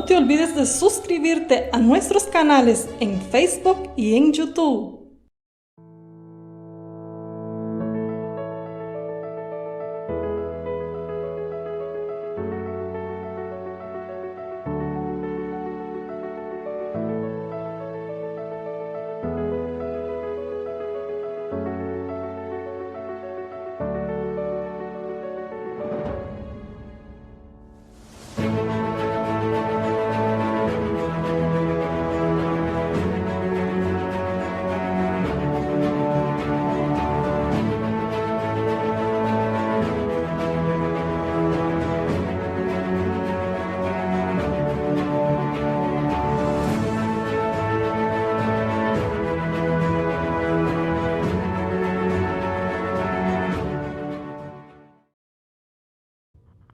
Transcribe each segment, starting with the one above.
no te olvides de suscribirte a nuestros canales en Facebook y en YouTube.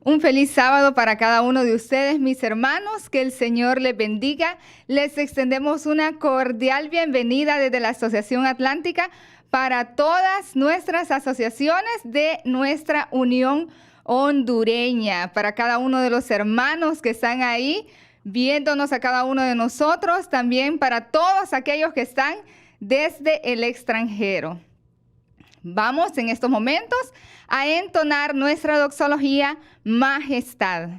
Un feliz sábado para cada uno de ustedes, mis hermanos. Que el Señor les bendiga. Les extendemos una cordial bienvenida desde la Asociación Atlántica para todas nuestras asociaciones de nuestra Unión Hondureña. Para cada uno de los hermanos que están ahí viéndonos a cada uno de nosotros. También para todos aquellos que están desde el extranjero. Vamos en estos momentos a entonar nuestra doxología Majestad.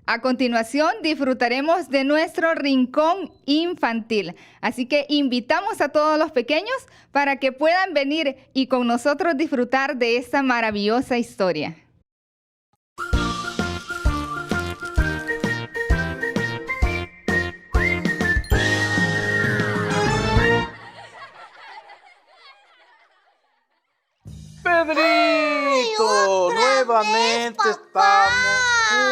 A continuación disfrutaremos de nuestro rincón infantil, así que invitamos a todos los pequeños para que puedan venir y con nosotros disfrutar de esta maravillosa historia. Pedrito, nuevamente estamos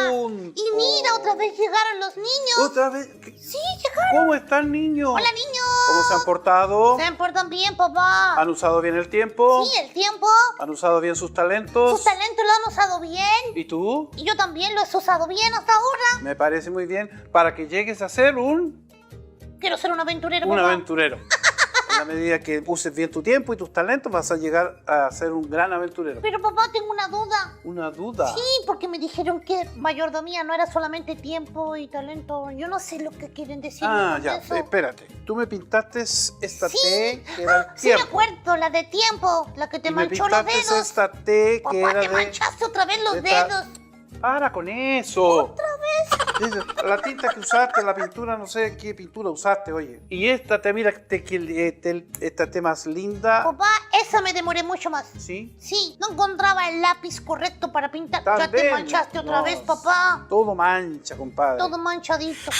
juntos. Y mira, otra vez llegaron los niños. ¿Otra vez? Sí, llegaron. ¿Cómo están, niños? Hola, niños. ¿Cómo se han portado? Se portan bien, papá. ¿Han usado bien el tiempo? Sí, el tiempo. ¿Han usado bien sus talentos? Sus talentos lo han usado bien. ¿Y tú? Y yo también lo he usado bien hasta ahora. Me parece muy bien. Para que llegues a ser Quiero ser un aventurero, un papá. aventurero. En la medida que uses bien tu tiempo y tus talentos, vas a llegar a ser un gran aventurero. Pero papá, tengo una duda. ¿Una duda? Sí, porque me dijeron que mayordomía no era solamente tiempo y talento. Yo no sé lo que quieren decir. Ah, con ya, eso. espérate. Tú me pintaste esta Sí. T que era el Sí, me tiempo. acuerdo, la de tiempo, la que te Y me manchó los pintaste dedos. esta T que Papá, era te de... manchaste otra vez los esta- dedos. Para con eso. ¿Otra vez? La tinta que usaste, la pintura, no sé qué pintura usaste, oye. Y esta T, mira, esta T más linda. Papá, esa me demoré mucho más. ¿Sí? Sí, no encontraba el lápiz correcto para pintar. Ya te También. manchaste otra No, vez, papá. Todo mancha, compadre. Todo manchadito.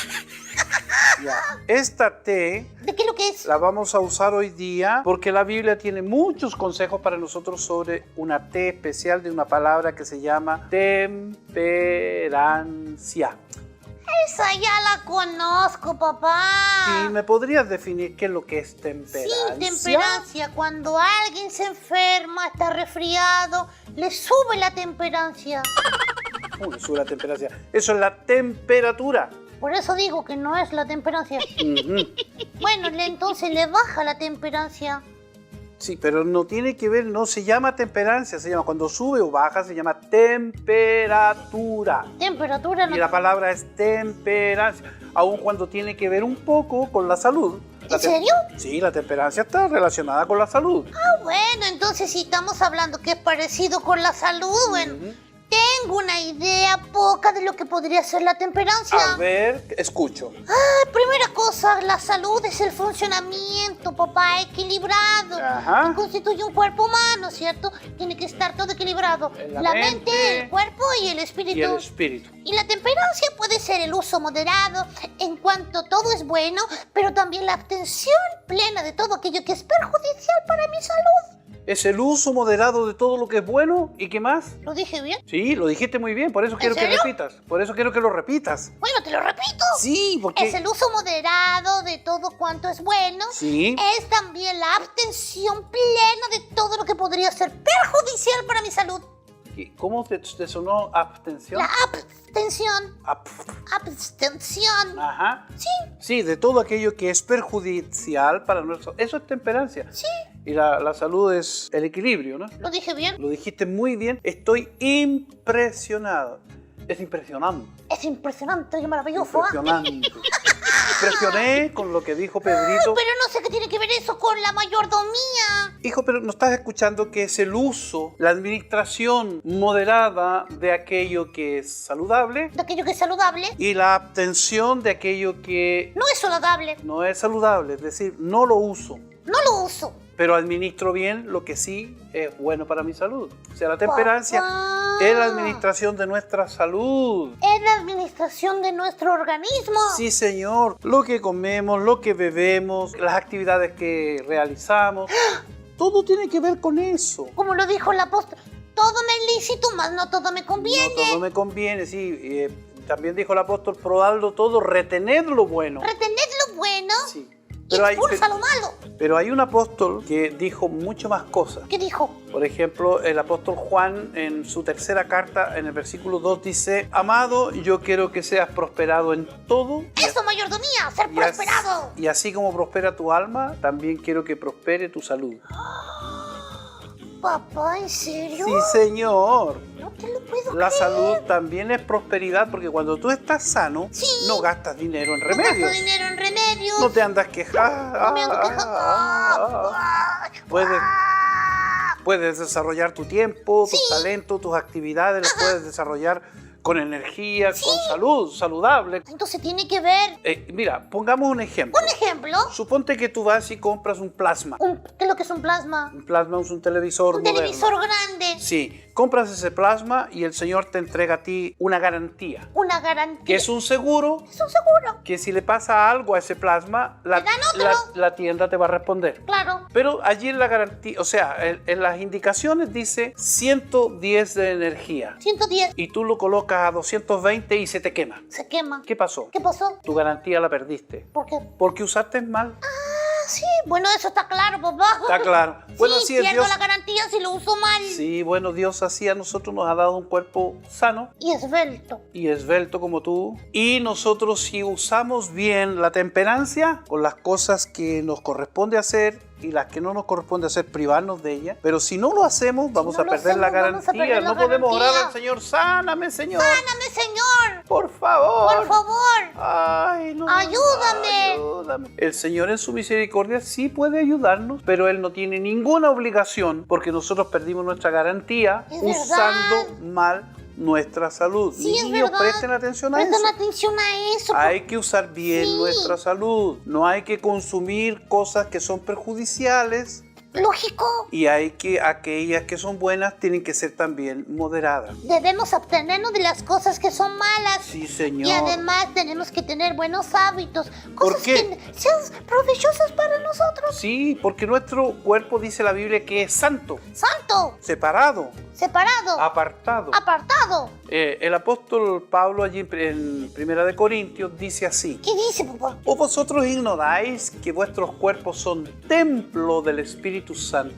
Ya. Esta T ¿De qué es lo que es? la vamos a usar hoy día porque la Biblia tiene muchos consejos para nosotros sobre una T especial de una palabra que se llama temperancia. Esa ya la conozco, papá. ¿Y me podrías definir qué es lo que es temperancia? Sí, temperancia. Cuando alguien se enferma, está resfriado, le sube la temperancia. ¿Cómo le sube la temperancia? Eso es la temperatura. Por eso digo que no es la temperancia. Ujú. Bueno, entonces le baja la temperancia. Sí, pero no tiene que ver, no se llama temperancia, se llama cuando sube o baja, se llama temperatura. Temperatura no. Y la palabra es temperancia, aun cuando tiene que ver un poco con la salud. ¿En serio? Sí, la temperancia está relacionada con la salud. Ah, bueno, entonces si estamos hablando que es parecido con la salud, bueno, tengo una idea poca de lo que podría ser la temperancia. A ver, escucho. Primera cosa, la salud es el funcionamiento, papá, equilibrado. Ajá. Que constituye un cuerpo humano, ¿cierto? Tiene que estar todo equilibrado. La mente, mente, el cuerpo y el espíritu. Y el espíritu. Y la temperancia puede ser el uso moderado en cuanto todo es bueno, pero también la abstención plena de todo aquello que es perjudicial para mi salud. Es el uso moderado de todo lo que es bueno y qué más. ¿Lo dije bien? Sí, lo dijiste muy bien, por eso ¿En quiero que serio? repitas. Por eso quiero que lo repitas. Bueno, te lo repito. Sí, porque... Es el uso moderado de todo cuanto es bueno. Sí. Es también la abstención plena de todo lo que podría ser perjudicial para mi salud. ¿Cómo te sonó abstención? La abstención. Ab- Abstención. Ajá. Sí, Sí, de todo aquello que es perjudicial para nuestro... Eso es temperancia. sí. Y la salud es el equilibrio, ¿no? ¿Lo dije bien? Lo dijiste muy bien. Estoy impresionado. Es impresionante. Es impresionante y maravilloso, ¿ah? Impresionante. Impresioné con lo que dijo Pedrito. Pero no sé qué tiene que ver eso con la mayordomía. Hijo, pero ¿no estás escuchando que es el uso, la administración moderada de aquello que es saludable De aquello que es saludable, y la abstención de aquello que no es saludable. no es saludable? Es decir, no lo uso, No lo uso. pero administro bien lo que sí es bueno para mi salud. O sea, la temperancia Papá. es la administración de nuestra salud. Es la administración de nuestro organismo. Sí, señor. Lo que comemos, lo que bebemos, las actividades que realizamos, todo tiene que ver con eso. Como lo dijo el apóstol, todo me es lícito, mas no todo me conviene. No todo me conviene, sí. También dijo el apóstol, probadlo todo, retened lo bueno. Retened lo bueno Sí. y expulsa lo malo. Pero hay un apóstol que dijo mucho más cosas. ¿Qué dijo? Por ejemplo, el apóstol Juan en su tercera carta, en el versículo 2, dice: Amado, yo quiero que seas prosperado en todo. Eso, mayordomía, ser Y as- prosperado. y así como prospera tu alma, también quiero que prospere tu salud. Papá, ¿en serio? Sí, señor. No te lo puedo La creer. salud también es prosperidad, porque cuando tú estás sano, Sí. no gastas dinero en No gasto remedios. dinero en remedios. No te andas quejando. No me ando quejando. Puedes desarrollar tu tiempo, Sí. tu talento, tus actividades, las puedes desarrollar con energía, con salud, saludable. Entonces tiene que ver. Mira, pongamos un ejemplo. Un ejemplo. Suponte que tú vas y compras un plasma. ¿Qué es lo que es un plasma? Un plasma es un televisor Un moderno. televisor grande. Sí, compras ese plasma y el señor te entrega a ti una garantía, Una garantía. que es un seguro Es un seguro. que si le pasa algo a ese plasma, Te dan otro. la tienda te va a responder. Claro. Pero allí en la garantía, o sea, en las indicaciones dice 110 de energía 110. y tú lo colocas a 220 y se te quema. Se quema. ¿Qué pasó? ¿Qué pasó? Tu garantía la perdiste. ¿Por qué? Porque usaste mal. Ah, sí. Bueno, eso está claro, papá. Está claro. Bueno, sí, así es pierdo Dios. la garantía si lo uso mal. Sí, bueno, Dios así a nosotros nos ha dado un cuerpo sano Y esbelto. y esbelto como tú. Y nosotros, si usamos bien la temperancia con las cosas que nos corresponde hacer y las que no nos corresponde hacer, privarnos de ellas. Pero si no lo hacemos, vamos no a lo perder la hacemos, vamos a garantía. perder la No podemos orar garantía. al Señor. Sáname, Señor. ¡Sáname, Señor! Por favor. Por favor. Ay, no. Ayúdame. Ayúdame. El Señor en su misericordia sí puede ayudarnos, pero Él no tiene ninguna obligación porque nosotros perdimos nuestra garantía Es usando verdad. mal nuestra salud. Sí, es Niños, verdad. presten atención a Presten eso. atención a eso. Hay que usar bien Sí. nuestra salud. No hay que consumir cosas que son perjudiciales Lógico. y aquellas que son buenas tienen que ser también moderadas. Debemos abstenernos de las cosas que son malas. Sí, señor. Y además tenemos que tener buenos hábitos. ¿Por Cosas qué? que sean provechosas para nosotros. Sí, porque nuestro cuerpo, dice la Biblia, que es santo, santo, separado, separado, apartado. apartado. El apóstol Pablo allí en Primera de Corintios dice así: ¿Qué dice, papá? ¿O vosotros ignoráis que vuestros cuerpos son templo del Espíritu Santo?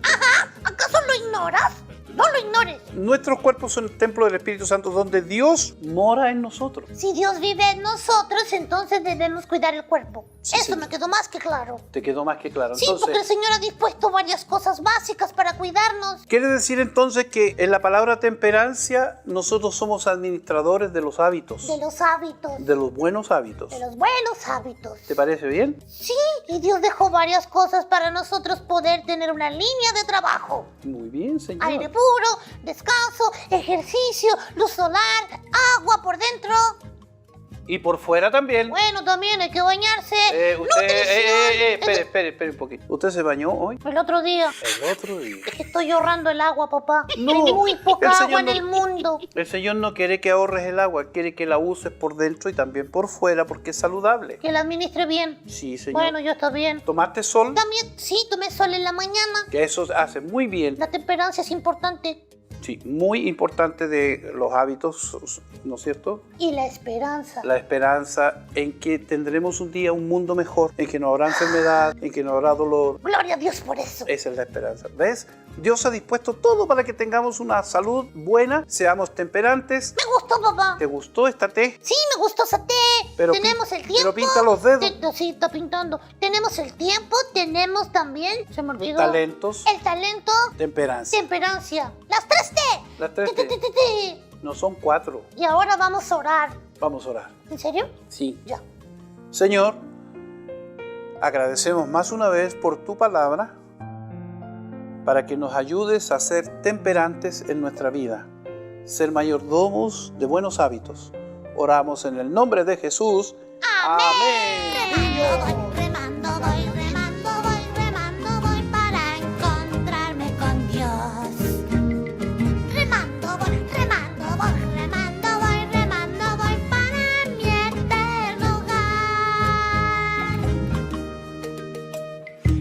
¿Acaso lo ignoras? No lo ignores. Nuestros cuerpos son el templo del Espíritu Santo donde Dios mora en nosotros. Si Dios vive en nosotros, entonces debemos cuidar el cuerpo. Sí, Eso señor. me quedó más que claro. ¿Te quedó más que claro? Sí, porque el Señor ha dispuesto varias cosas básicas para cuidarnos. Quiere decir entonces que en la palabra temperancia nosotros somos administradores de los hábitos, De los hábitos. de los buenos hábitos. De los buenos hábitos. ¿Te parece bien? Sí, y Dios dejó varias cosas para nosotros poder tener una línea de trabajo. Muy bien, señor. Aire puro, descanso, ejercicio, luz solar, agua por dentro. Y por fuera también. Bueno, también hay que bañarse. Espere un poquito. ¿Usted se bañó hoy? El otro día. El otro día. Es que estoy ahorrando el agua, papá. No, Hay muy poca el agua Señor en no- el mundo. El Señor no quiere que ahorres el agua, quiere que la uses por dentro y también por fuera porque es saludable. Que la administre bien. Sí, señor. Bueno, ya está bien. ¿Tomaste sol? También, sí, tomé sol en la mañana. Que eso hace muy bien. La temperancia es importante. Sí, muy importante de los hábitos, ¿no es cierto? Y la esperanza. La esperanza en que tendremos un día un mundo mejor, en que no habrá enfermedad, en que no habrá dolor. Gloria a Dios por eso. Esa es la esperanza. ¿Ves? Dios ha dispuesto todo para que tengamos una salud buena, seamos temperantes. Me gustó, papá. ¿Te gustó esta té? Sí, me gustó esa té. Pero Tenemos el tiempo. pero pinta los dedos. Sí, está pintando. Tenemos el tiempo, tenemos también, se me olvidó. Talentos, El talento, temperancia. temperancia. Las tres T. Las tres T, T. T, T, T. No son 4. Y ahora vamos a orar. Vamos a orar. ¿En serio? Sí. Ya. Señor, agradecemos más una vez por tu palabra para que nos ayudes a ser temperantes en nuestra vida, ser mayordomos de buenos hábitos. Oramos en el nombre de Jesús. Amén. Remando voy, remando voy, remando voy para encontrarme con Dios. Remando voy, remando voy, remando voy, remando voy para mi eterno hogar.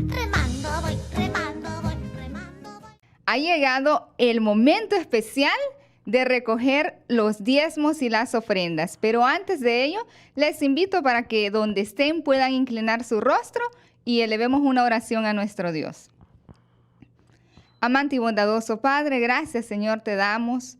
Remando voy, remando voy, remando voy. Ha llegado el momento especial de recoger los diezmos y las ofrendas. Pero antes de ello, les invito para que donde estén puedan inclinar su rostro y elevemos una oración a nuestro Dios. Amante y bondadoso Padre, gracias Señor te damos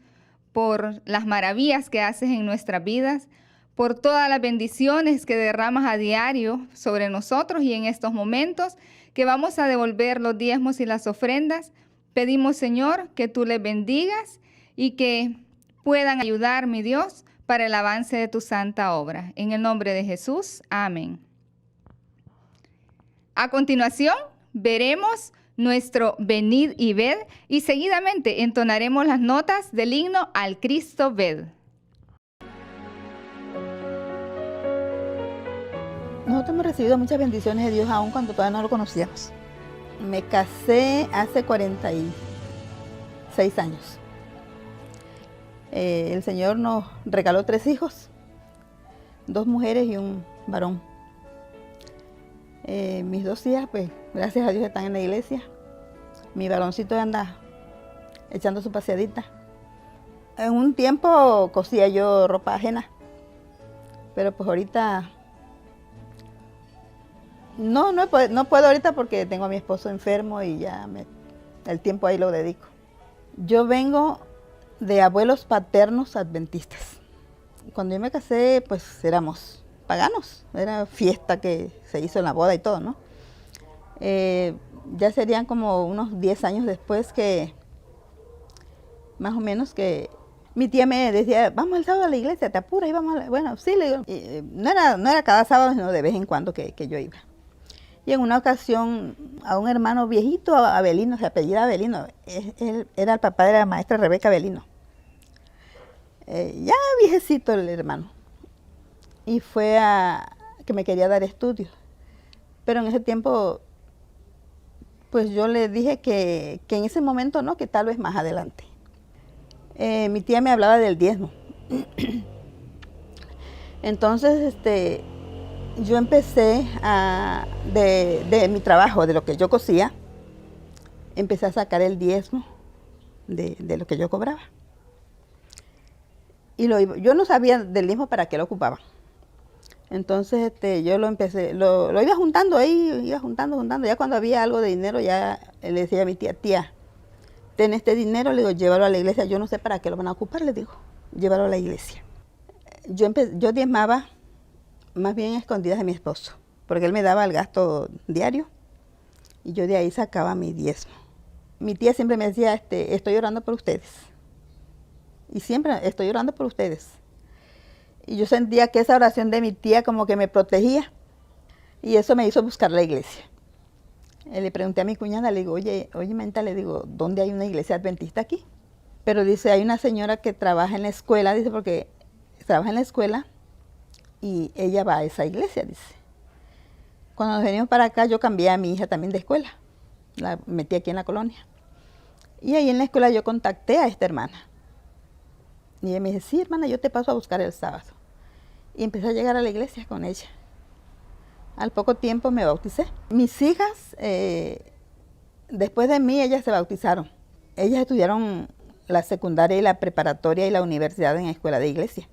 por las maravillas que haces en nuestras vidas, por todas las bendiciones que derramas a diario sobre nosotros y en estos momentos que vamos a devolver los diezmos y las ofrendas. Pedimos Señor que tú les bendigas y que puedan ayudar, mi Dios, para el avance de tu santa obra. En el nombre de Jesús, amén. A continuación, veremos nuestro Venid y Ved y seguidamente entonaremos las notas del himno al Cristo Ved. Nosotros hemos recibido muchas bendiciones de Dios aún cuando todavía no lo conocíamos. Me casé hace 46 años. El Señor nos regaló 3 hijos, 2 mujeres y un varón. Mis 2 hijas, pues, gracias a Dios están en la iglesia. Mi varoncito anda echando su paseadita. En un tiempo cosía yo ropa ajena, pero pues ahorita no puedo ahorita porque tengo a mi esposo enfermo y ya el tiempo ahí lo dedico. Yo vengo de abuelos paternos adventistas. Cuando yo me casé, pues éramos paganos, era fiesta que se hizo en la boda y todo, ¿no? Ya serían como unos 10 años después que, más o menos, que mi tía me decía, vamos el sábado a la iglesia, te apuras y vamos a la... Bueno, sí, le digo, no era cada sábado, sino de vez en cuando que yo iba. Y en una ocasión a un hermano viejito, Abelino, se apellida Abelino, él era el papá de la maestra Rebeca Abelino. Ya viejecito el hermano. Y fue que me quería dar estudios. Pero en ese tiempo, pues yo le dije que en ese momento no, que tal vez más adelante. Mi tía me hablaba del diezmo. Entonces, Yo empecé de mi trabajo, de lo que yo cosía, empecé a sacar el diezmo de lo que yo cobraba. Y yo no sabía del diezmo para qué lo ocupaba. Entonces yo lo iba juntando ahí, iba juntando. Ya cuando había algo de dinero, ya le decía a mi tía, ten este dinero, le digo, llévalo a la iglesia. Yo no sé para qué lo van a ocupar, le digo, llévalo a la iglesia. Yo diezmaba más bien escondidas de mi esposo, porque él me daba el gasto diario y yo de ahí sacaba mi diezmo. Mi tía siempre me decía, estoy orando por ustedes. Y siempre estoy orando por ustedes. Y yo sentía que esa oración de mi tía como que me protegía. Y eso me hizo buscar la iglesia. Le pregunté a mi cuñada, le digo, oye, Menta, le digo, ¿dónde hay una iglesia adventista aquí? Pero dice, hay una señora que trabaja en la escuela, dice, porque trabaja en la escuela y ella va a esa iglesia, dice. Cuando nos venimos para acá, yo cambié a mi hija también de escuela. La metí aquí en la colonia. Y ahí en la escuela yo contacté a esta hermana. Y ella me dice, sí, hermana, yo te paso a buscar el sábado. Y empecé a llegar a la iglesia con ella. Al poco tiempo me bauticé. Mis hijas, después de mí, ellas se bautizaron. Ellas estudiaron la secundaria y la preparatoria y la universidad en la escuela de iglesia.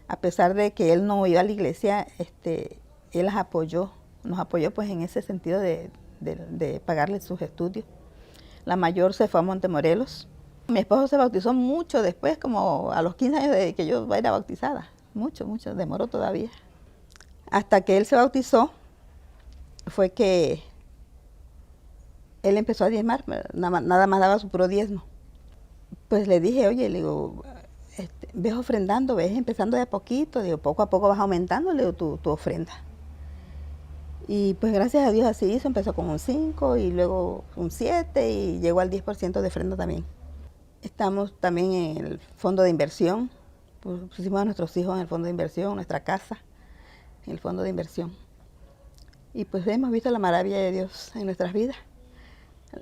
A pesar de que él no iba a la iglesia, él las apoyó, nos apoyó pues en ese sentido de pagarle sus estudios. La mayor se fue a Montemorelos. Mi esposo se bautizó mucho después, como a los 15 años de que yo era bautizada. Mucho, demoró todavía. Hasta que él se bautizó, fue que él empezó a diezmar, nada más daba su puro diezmo. Pues le dije, oye, le digo, ves ofrendando, ves empezando de a poquito, digo, poco a poco vas aumentando, le digo, tu ofrenda. Y pues gracias a Dios así hizo, empezó con un 5 y luego un 7 y llegó al 10% de ofrenda también. Estamos también en el fondo de inversión, pusimos a nuestros hijos en el fondo de inversión, nuestra casa en el fondo de inversión. Y pues hemos visto la maravilla de Dios en nuestras vidas.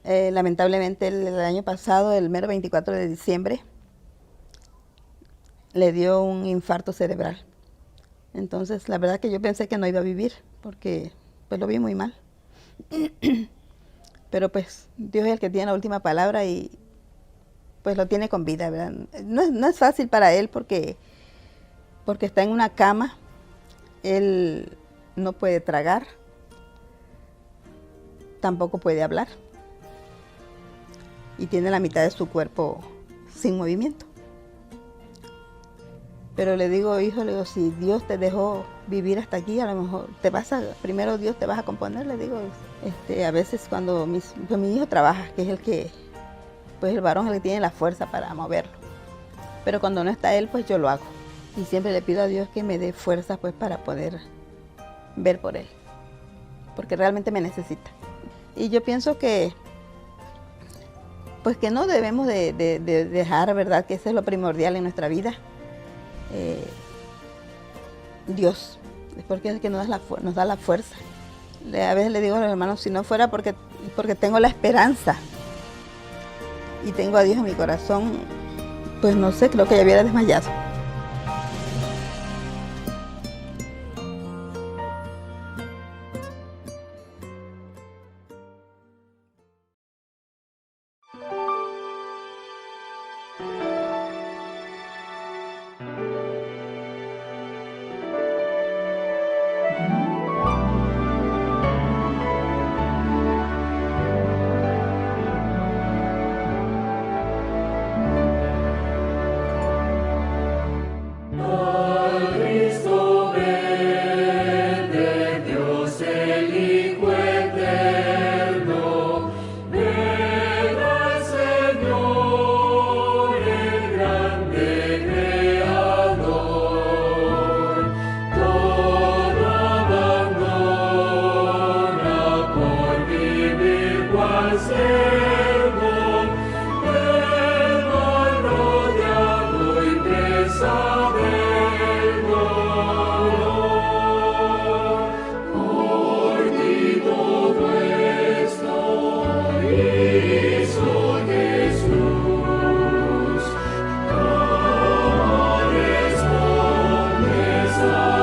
Lamentablemente el año pasado, el mero 24 de diciembre, le dio un infarto cerebral. Entonces la verdad que yo pensé que no iba a vivir porque pues lo vi muy mal. Pero pues Dios es el que tiene la última palabra y pues lo tiene con vida, ¿verdad? No es fácil para él porque está en una cama, él no puede tragar, tampoco puede hablar y tiene la mitad de su cuerpo sin movimiento. Pero le digo, hijo, le digo, si Dios te dejó vivir hasta aquí, a lo mejor primero Dios te vas a componer, le digo. A veces cuando mi hijo trabaja, que es el varón es el que tiene la fuerza para moverlo. Pero cuando no está él, pues yo lo hago. Y siempre le pido a Dios que me dé fuerza pues para poder ver por él. Porque realmente me necesita. Y yo pienso que pues que no debemos de dejar, ¿verdad? Que eso es lo primordial en nuestra vida. Dios, es porque es el que nos da la fuerza. A veces le digo a los hermanos, si no fuera porque tengo la esperanza y tengo a Dios en mi corazón, pues no sé, creo que ya hubiera desmayado.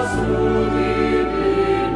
Su divina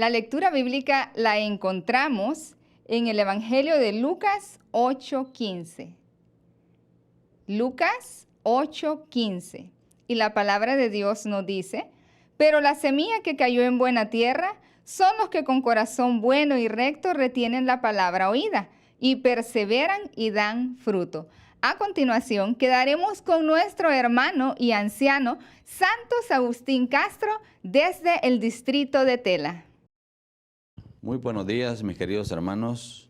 La lectura bíblica la encontramos en el Evangelio de Lucas 8:15. Lucas 8:15. Y la palabra de Dios nos dice: pero la semilla que cayó en buena tierra son los que con corazón bueno y recto retienen la palabra oída y perseveran y dan fruto. A continuación, quedaremos con nuestro hermano y anciano Santos Agustín Castro desde el distrito de Tela. Muy buenos días, mis queridos hermanos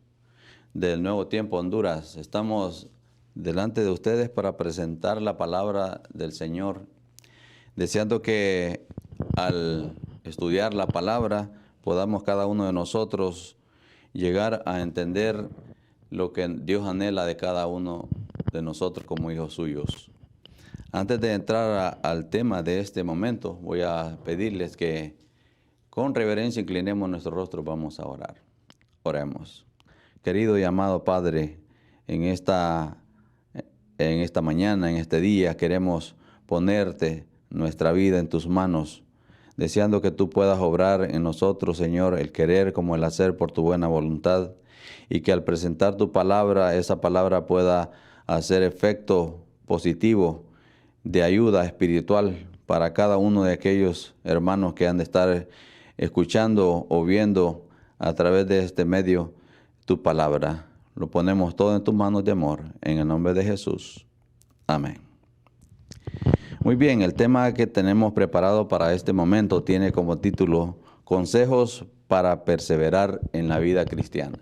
del Nuevo Tiempo Honduras. Estamos delante de ustedes para presentar la palabra del Señor, deseando que al estudiar la palabra podamos cada uno de nosotros llegar a entender lo que Dios anhela de cada uno de nosotros como hijos suyos. Antes de entrar al tema de este momento, voy a pedirles que con reverencia inclinemos nuestro rostro, vamos a orar. Oremos. Querido y amado Padre, en esta mañana, en este día, queremos ponerte nuestra vida en tus manos, deseando que tú puedas obrar en nosotros, Señor, el querer como el hacer por tu buena voluntad, y que al presentar tu palabra, esa palabra pueda hacer efecto positivo de ayuda espiritual para cada uno de aquellos hermanos que han de estar escuchando o viendo a través de este medio tu palabra. Lo ponemos todo en tus manos de amor, en el nombre de Jesús. Amén. Muy bien, el tema que tenemos preparado para este momento tiene como título Consejos para perseverar en la vida cristiana.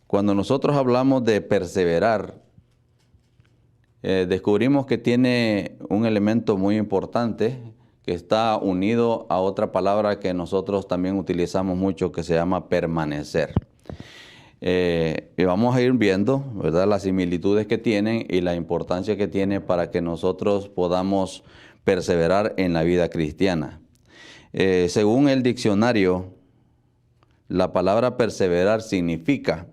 Cuando nosotros hablamos de perseverar, descubrimos que tiene un elemento muy importante que está unido a otra palabra que nosotros también utilizamos mucho, que se llama permanecer. Y vamos a ir viendo, ¿verdad?, las similitudes que tienen y la importancia que tiene para que nosotros podamos perseverar en la vida cristiana. Según el diccionario, la palabra perseverar significa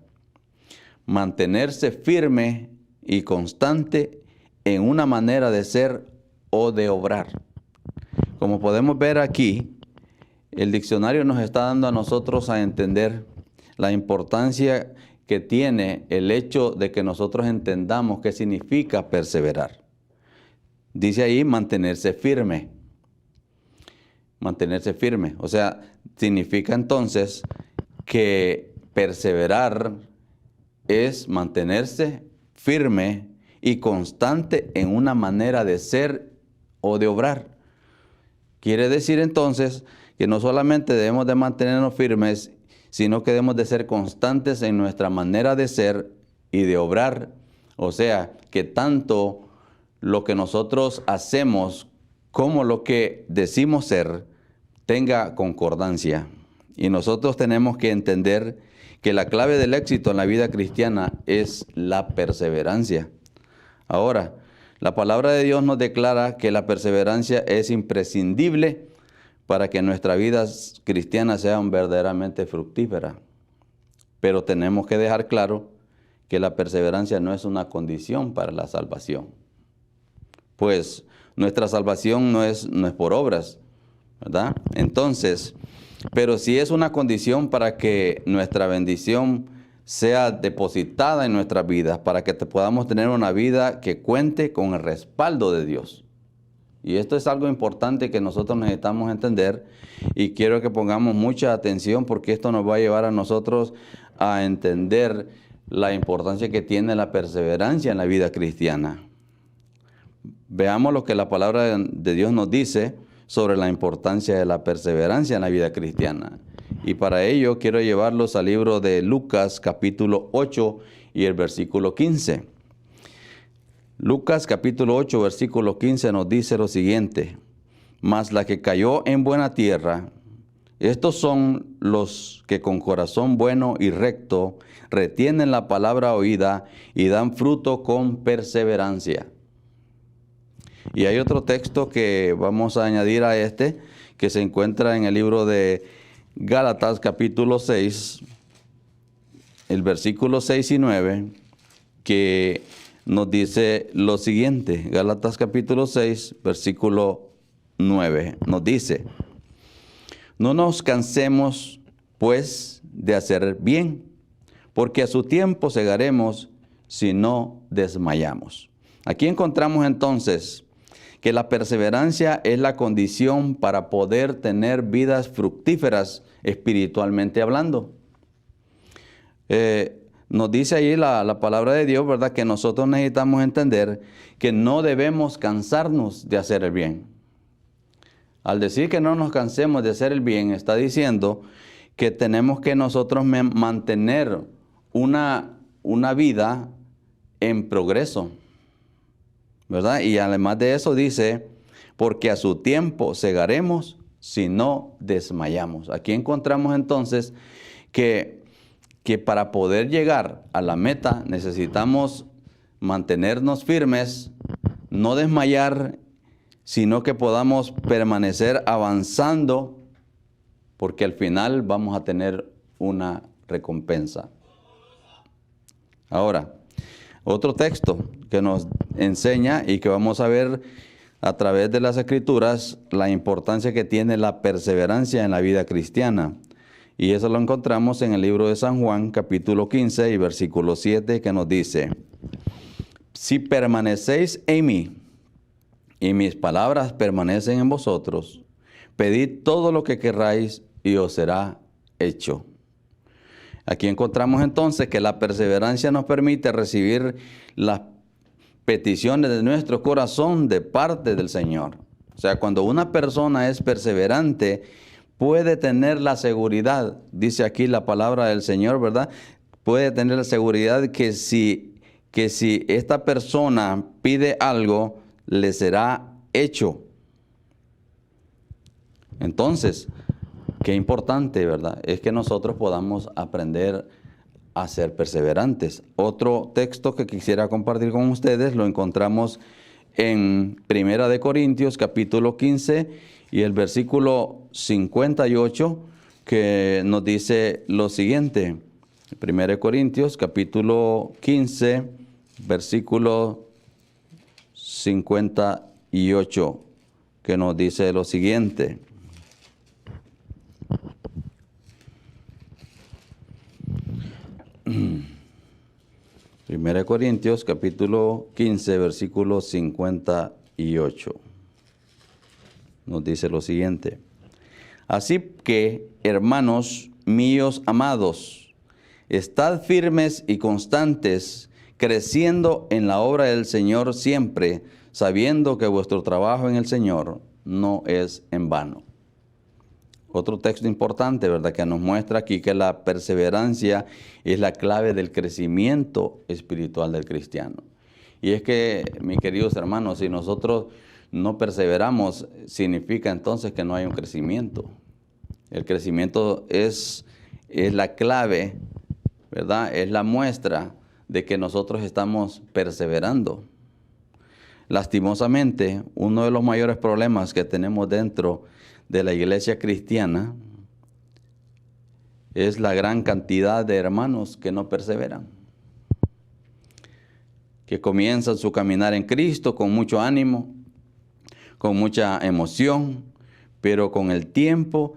mantenerse firme y constante en una manera de ser o de obrar. Como podemos ver aquí, el diccionario nos está dando a nosotros a entender la importancia que tiene el hecho de que nosotros entendamos qué significa perseverar. Dice ahí mantenerse firme. Mantenerse firme. O sea, significa entonces que perseverar es mantenerse firme y constante en una manera de ser o de obrar. Quiere decir entonces que no solamente debemos de mantenernos firmes, sino que debemos de ser constantes en nuestra manera de ser y de obrar. O sea, que tanto lo que nosotros hacemos como lo que decimos ser tenga concordancia. Y nosotros tenemos que entender que la clave del éxito en la vida cristiana es la perseverancia. Ahora, la palabra de Dios nos declara que la perseverancia es imprescindible para que nuestra vida cristiana sea verdaderamente fructífera. Pero tenemos que dejar claro que la perseverancia no es una condición para la salvación. Pues nuestra salvación no es por obras, ¿verdad? Entonces, pero sí es una condición para que nuestra bendición sea depositada en nuestras vidas, para que podamos tener una vida que cuente con el respaldo de Dios. Y esto es algo importante que nosotros necesitamos entender, y quiero que pongamos mucha atención porque esto nos va a llevar a nosotros a entender la importancia que tiene la perseverancia en la vida cristiana. Veamos lo que la palabra de Dios nos dice sobre la importancia de la perseverancia en la vida cristiana. Y para ello quiero llevarlos al libro de Lucas capítulo 8 y el versículo 15. Lucas capítulo 8 versículo 15 nos dice lo siguiente: mas la que cayó en buena tierra, estos son los que con corazón bueno y recto retienen la palabra oída y dan fruto con perseverancia. Y hay otro texto que vamos a añadir a este, que se encuentra en el libro de Gálatas capítulo 6, el versículo 6 y 9, que nos dice lo siguiente. Gálatas capítulo 6, versículo 9 nos dice: no nos cansemos, pues, de hacer bien, porque a su tiempo segaremos si no desmayamos. Aquí encontramos entonces que la perseverancia es la condición para poder tener vidas fructíferas espiritualmente hablando. Nos dice ahí la palabra de Dios, ¿verdad?, que nosotros necesitamos entender que no debemos cansarnos de hacer el bien. Al decir que no nos cansemos de hacer el bien, está diciendo que tenemos que nosotros mantener una vida en progreso, ¿verdad? Y además de eso dice, porque a su tiempo segaremos si no desmayamos. Aquí encontramos entonces que para poder llegar a la meta necesitamos mantenernos firmes, no desmayar, sino que podamos permanecer avanzando, porque al final vamos a tener una recompensa. Ahora, otro texto que nos enseña y que vamos a ver a través de las Escrituras la importancia que tiene la perseverancia en la vida cristiana. Y eso lo encontramos en el libro de San Juan, capítulo 15 y versículo 7, que nos dice: si permanecéis en mí y mis palabras permanecen en vosotros, pedid todo lo que querráis y os será hecho. Aquí encontramos entonces que la perseverancia nos permite recibir las peticiones de nuestro corazón de parte del Señor. O sea, cuando una persona es perseverante, puede tener la seguridad, dice aquí la palabra del Señor, ¿verdad? Puede tener la seguridad que si esta persona pide algo, le será hecho. Entonces, qué importante, ¿verdad?, es que nosotros podamos aprender a ser perseverantes. Otro texto que quisiera compartir con ustedes lo encontramos en 1 Corintios capítulo 15 y el versículo 58, que nos dice lo siguiente. 1 Corintios capítulo 15, versículo 58, que nos dice lo siguiente. Primera de Corintios, capítulo 15, versículo 58. Nos dice lo siguiente: así que, hermanos míos amados, estad firmes y constantes, creciendo en la obra del Señor siempre, sabiendo que vuestro trabajo en el Señor no es en vano. Otro texto importante, ¿verdad?, que nos muestra aquí que la perseverancia es la clave del crecimiento espiritual del cristiano. Y es que, mis queridos hermanos, si nosotros no perseveramos, significa entonces que no hay un crecimiento. El crecimiento es la clave, ¿verdad?, es la muestra de que nosotros estamos perseverando. Lastimosamente, uno de los mayores problemas que tenemos dentro de la iglesia cristiana es la gran cantidad de hermanos que no perseveran, que comienzan su caminar en Cristo con mucho ánimo, con mucha emoción, pero con el tiempo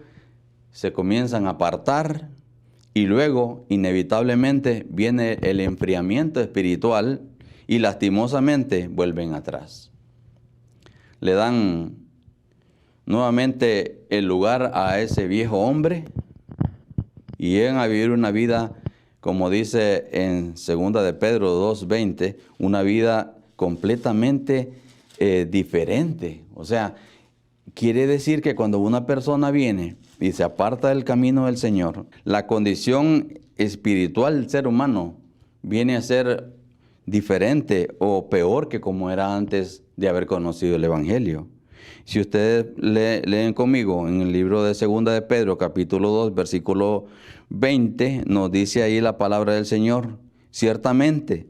se comienzan a apartar y luego inevitablemente viene el enfriamiento espiritual y lastimosamente vuelven atrás. Le dan nuevamente el lugar a ese viejo hombre y llegan a vivir una vida, como dice en 2 de Pedro 2:20, una vida completamente diferente. O sea, quiere decir que cuando una persona viene y se aparta del camino del Señor, la condición espiritual del ser humano viene a ser diferente o peor que como era antes de haber conocido el Evangelio. Si ustedes leen conmigo en el libro de 2 de Pedro, capítulo 2, versículo 20, nos dice ahí la palabra del Señor: ciertamente,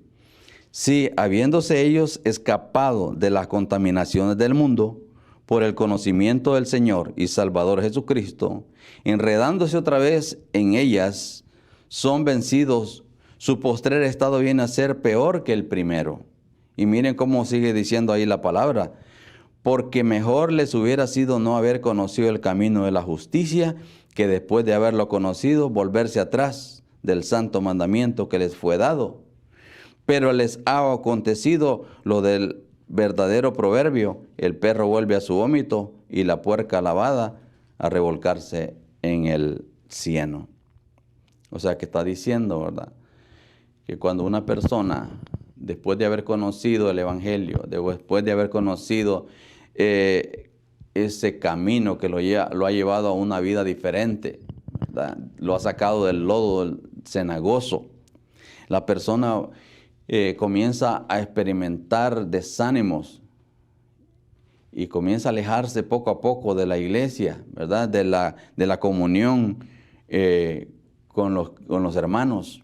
si habiéndose ellos escapado de las contaminaciones del mundo por el conocimiento del Señor y Salvador Jesucristo, enredándose otra vez en ellas, son vencidos, su postrer estado viene a ser peor que el primero. Y miren cómo sigue diciendo ahí la palabra: porque mejor les hubiera sido no haber conocido el camino de la justicia, que después de haberlo conocido, volverse atrás del santo mandamiento que les fue dado. Pero les ha acontecido lo del verdadero proverbio: el perro vuelve a su vómito y la puerca lavada a revolcarse en el cieno. O sea que está diciendo, ¿verdad?, que cuando una persona, después de haber conocido el Evangelio, después de haber conocido ese camino que lo ha llevado a una vida diferente, ¿verdad?, lo ha sacado del lodo cenagoso, la persona comienza a experimentar desánimos y comienza a alejarse poco a poco de la iglesia, ¿verdad?, de la comunión con los hermanos.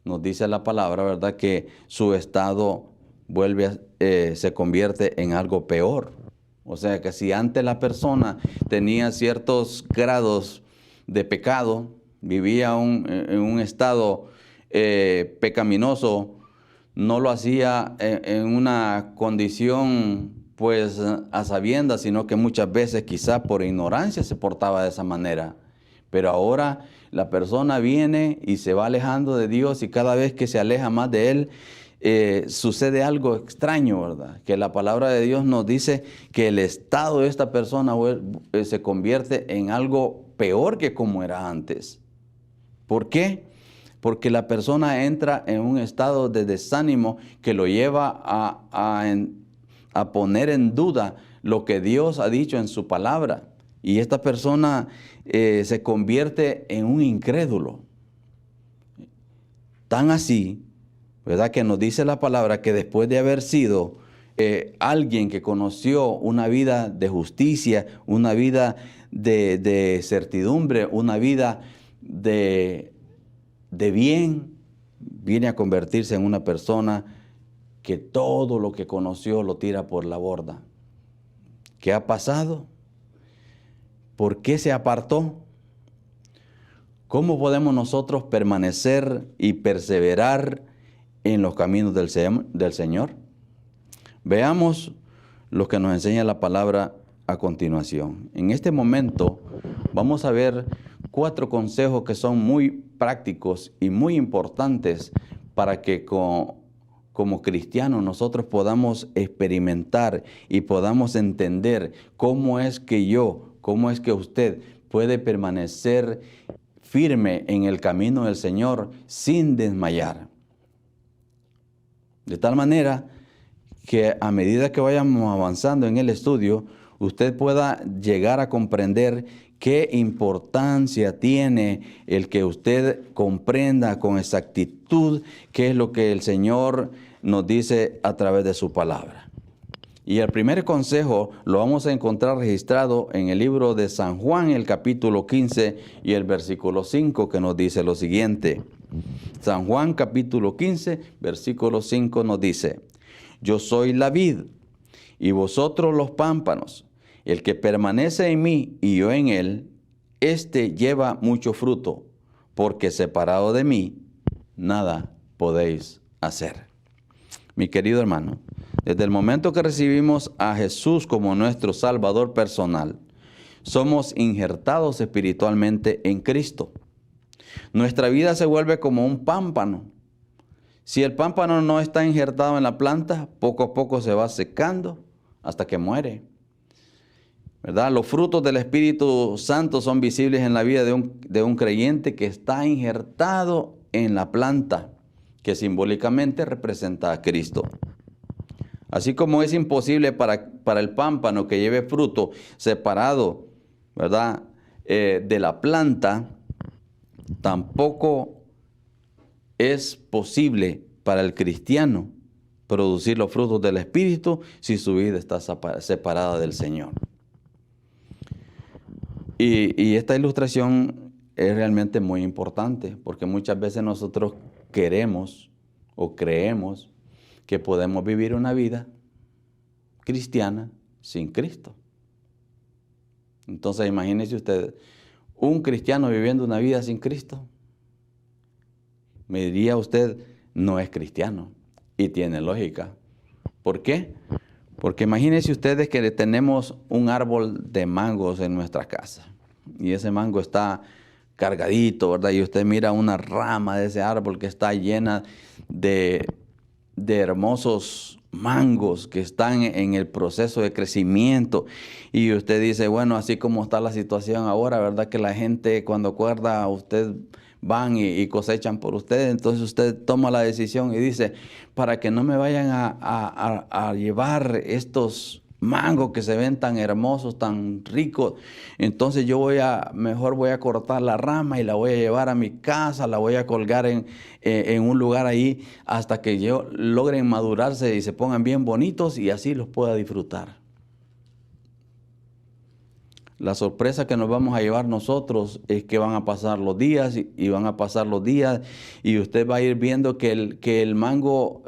Nos dice la palabra, ¿verdad?, que su estado se convierte en algo peor. O sea que si antes la persona tenía ciertos grados de pecado, vivía en un estado pecaminoso, no lo hacía en una condición pues a sabiendas, sino que muchas veces quizá por ignorancia se portaba de esa manera. Pero ahora la persona viene y se va alejando de Dios, y cada vez que se aleja más de Él, sucede algo extraño, ¿verdad? Que la palabra de Dios nos dice que el estado de esta persona se convierte en algo peor que como era antes. ¿Por qué? Porque la persona entra en un estado de desánimo que lo lleva a poner en duda lo que Dios ha dicho en su palabra. Y esta persona se convierte en un incrédulo. Tan así, ¿verdad?, que nos dice la palabra que después de haber sido alguien que conoció una vida de justicia, una vida de certidumbre, una vida de bien, viene a convertirse en una persona que todo lo que conoció lo tira por la borda. ¿Qué ha pasado? ¿Por qué se apartó? ¿Cómo podemos nosotros permanecer y perseverar en los caminos del Señor? Veamos lo que nos enseña la palabra a continuación. En este momento vamos a ver 4 consejos que son muy prácticos y muy importantes para que como cristianos nosotros podamos experimentar y podamos entender cómo es que usted puede permanecer firme en el camino del Señor sin desmayar. De tal manera que a medida que vayamos avanzando en el estudio, usted pueda llegar a comprender qué importancia tiene el que usted comprenda con exactitud qué es lo que el Señor nos dice a través de su palabra. Y el primer consejo lo vamos a encontrar registrado en el libro de San Juan, el capítulo 15 y el versículo 5, que nos dice lo siguiente. San Juan capítulo 15, versículo 5 nos dice: yo soy la vid y vosotros los pámpanos. El que permanece en mí y yo en él, éste lleva mucho fruto, porque separado de mí, nada podéis hacer. Mi querido hermano, desde el momento que recibimos a Jesús como nuestro Salvador personal, somos injertados espiritualmente en Cristo. Nuestra vida se vuelve como un pámpano. Si el pámpano no está injertado en la planta, poco a poco se va secando hasta que muere, ¿verdad? Los frutos del Espíritu Santo son visibles en la vida de un creyente que está injertado en la planta, que simbólicamente representa a Cristo. Así como es imposible para el pámpano que lleve fruto separado, ¿verdad?, de la planta, tampoco es posible para el cristiano producir los frutos del Espíritu si su vida está separada del Señor. Y esta ilustración es realmente muy importante, porque muchas veces nosotros queremos o creemos que podemos vivir una vida cristiana sin Cristo. Entonces imagínense ustedes, un cristiano viviendo una vida sin Cristo. Me diría usted, no es cristiano. Y tiene lógica. ¿Por qué? Porque imagínense ustedes que tenemos un árbol de mangos en nuestra casa y ese mango está cargadito, ¿verdad? Y usted mira una rama de ese árbol que está llena de hermosos mangos que están en el proceso de crecimiento, y usted dice, bueno, así como está la situación ahora, ¿verdad? Que la gente cuando acuerda a usted van y cosechan por usted, entonces usted toma la decisión y dice, para que no me vayan a llevar estos mangos que se ven tan hermosos, tan ricos, entonces yo mejor voy a cortar la rama y la voy a llevar a mi casa, la voy a colgar en un lugar ahí hasta que logren madurarse y se pongan bien bonitos y así los pueda disfrutar. La sorpresa que nos vamos a llevar nosotros es que van a pasar los días y van a pasar los días y usted va a ir viendo que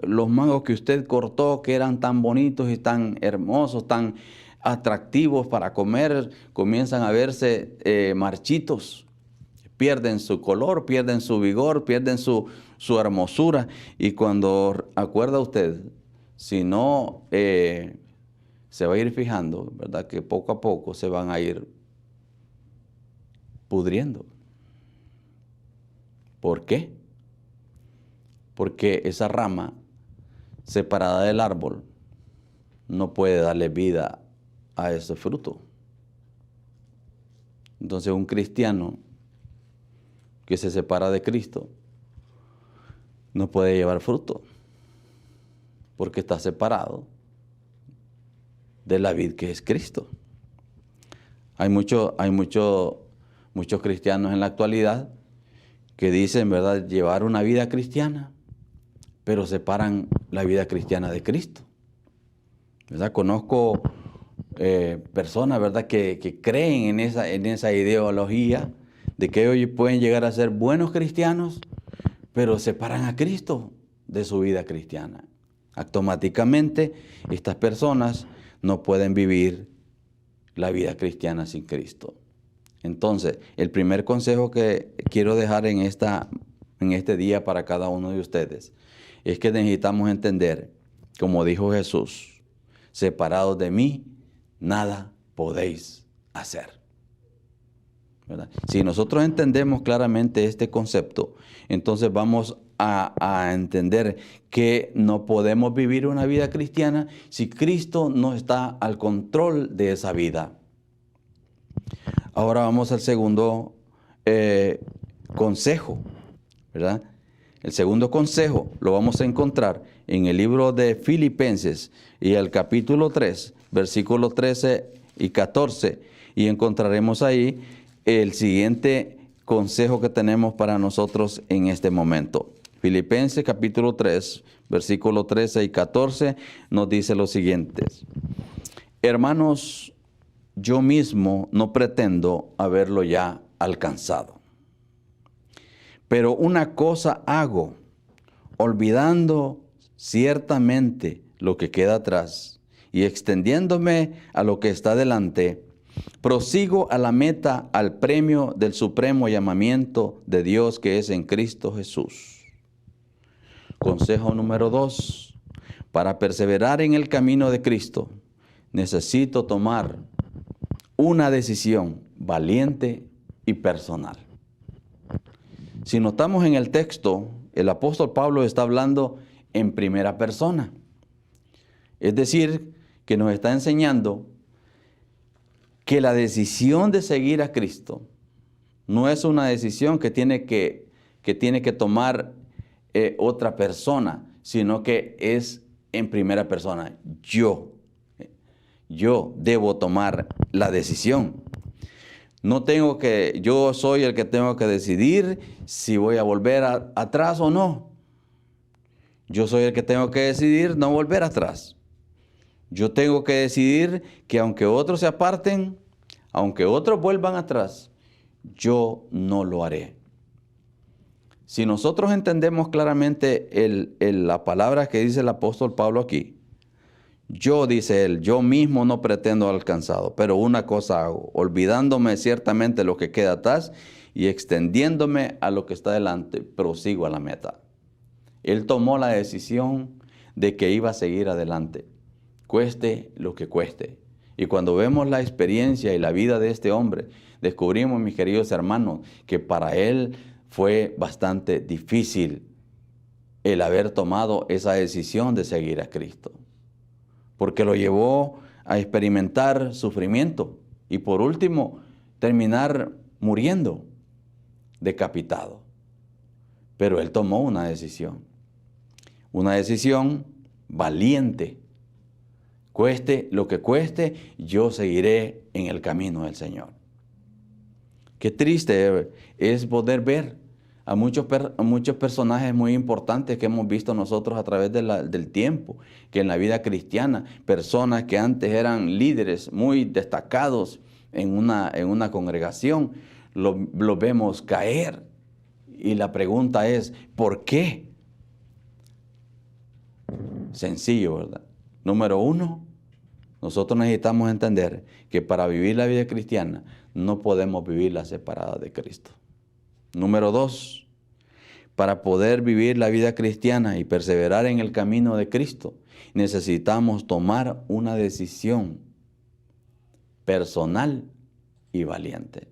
los mangos que usted cortó, que eran tan bonitos y tan hermosos, tan atractivos para comer, comienzan a verse marchitos. Pierden su color, pierden su vigor, pierden su hermosura. Y cuando acuerda usted, si no se va a ir fijando, ¿verdad? Que poco a poco se van a ir pudriendo. ¿Por qué? Porque esa rama separada del árbol no puede darle vida a ese fruto. Entonces un cristiano que se separa de Cristo no puede llevar fruto porque está separado de la vid que es Cristo. Hay muchos cristianos en la actualidad que dicen, ¿verdad?, llevar una vida cristiana, pero separan la vida cristiana de Cristo. ¿Verdad? Conozco personas, ¿verdad?, que creen en esa ideología de que ellos pueden llegar a ser buenos cristianos, pero separan a Cristo de su vida cristiana. Automáticamente, estas personas no pueden vivir la vida cristiana sin Cristo. Entonces, el primer consejo que quiero dejar en este día para cada uno de ustedes es que necesitamos entender, como dijo Jesús, separados de mí, nada podéis hacer. ¿Verdad? Si nosotros entendemos claramente este concepto, entonces vamos a entender que no podemos vivir una vida cristiana si Cristo no está al control de esa vida. Ahora vamos al segundo consejo, ¿verdad? El segundo consejo lo vamos a encontrar en el libro de Filipenses y el capítulo 3, versículos 13 y 14, y encontraremos ahí el siguiente consejo que tenemos para nosotros en este momento. Filipenses capítulo 3, versículos 13 y 14 nos dice lo siguiente: hermanos, yo mismo no pretendo haberlo ya alcanzado, pero una cosa hago, olvidando ciertamente lo que queda atrás y extendiéndome a lo que está delante, prosigo a la meta, al premio del supremo llamamiento de Dios que es en Cristo Jesús. Consejo número 2. Para perseverar en el camino de Cristo, necesito tomar una decisión valiente y personal. Si notamos en el texto, el apóstol Pablo está hablando en primera persona. Es decir, que nos está enseñando que la decisión de seguir a Cristo no es una decisión que tiene que tomar otra persona, sino que es en primera persona. Yo debo tomar la decisión. Yo soy el que tengo que decidir si voy a volver atrás o no. Yo soy el que tengo que decidir no volver atrás. Yo tengo que decidir que aunque otros se aparten, aunque otros vuelvan atrás, yo no lo haré. Si nosotros entendemos claramente la palabra que dice el apóstol Pablo aquí, dice él, yo mismo no pretendo alcanzado, pero una cosa hago, olvidándome ciertamente lo que queda atrás y extendiéndome a lo que está delante, prosigo a la meta. Él tomó la decisión de que iba a seguir adelante. cueste lo que cueste. Y cuando vemos la experiencia y la vida de este hombre, descubrimos, mis queridos hermanos, que para él fue bastante difícil el haber tomado esa decisión de seguir a Cristo, porque lo llevó a experimentar sufrimiento y por último terminar muriendo decapitado. Pero él tomó una decisión valiente. Cueste lo que cueste, yo seguiré en el camino del Señor. Qué triste es poder ver a muchos personajes muy importantes que hemos visto nosotros a través del tiempo, que en la vida cristiana, personas que antes eran líderes muy destacados en una congregación, lo vemos caer. Y la pregunta es, ¿por qué? Sencillo, ¿verdad? Número uno, nosotros necesitamos entender que para vivir la vida cristiana no podemos vivirla separada de Cristo. Número dos, para poder vivir la vida cristiana y perseverar en el camino de Cristo, necesitamos tomar una decisión personal y valiente.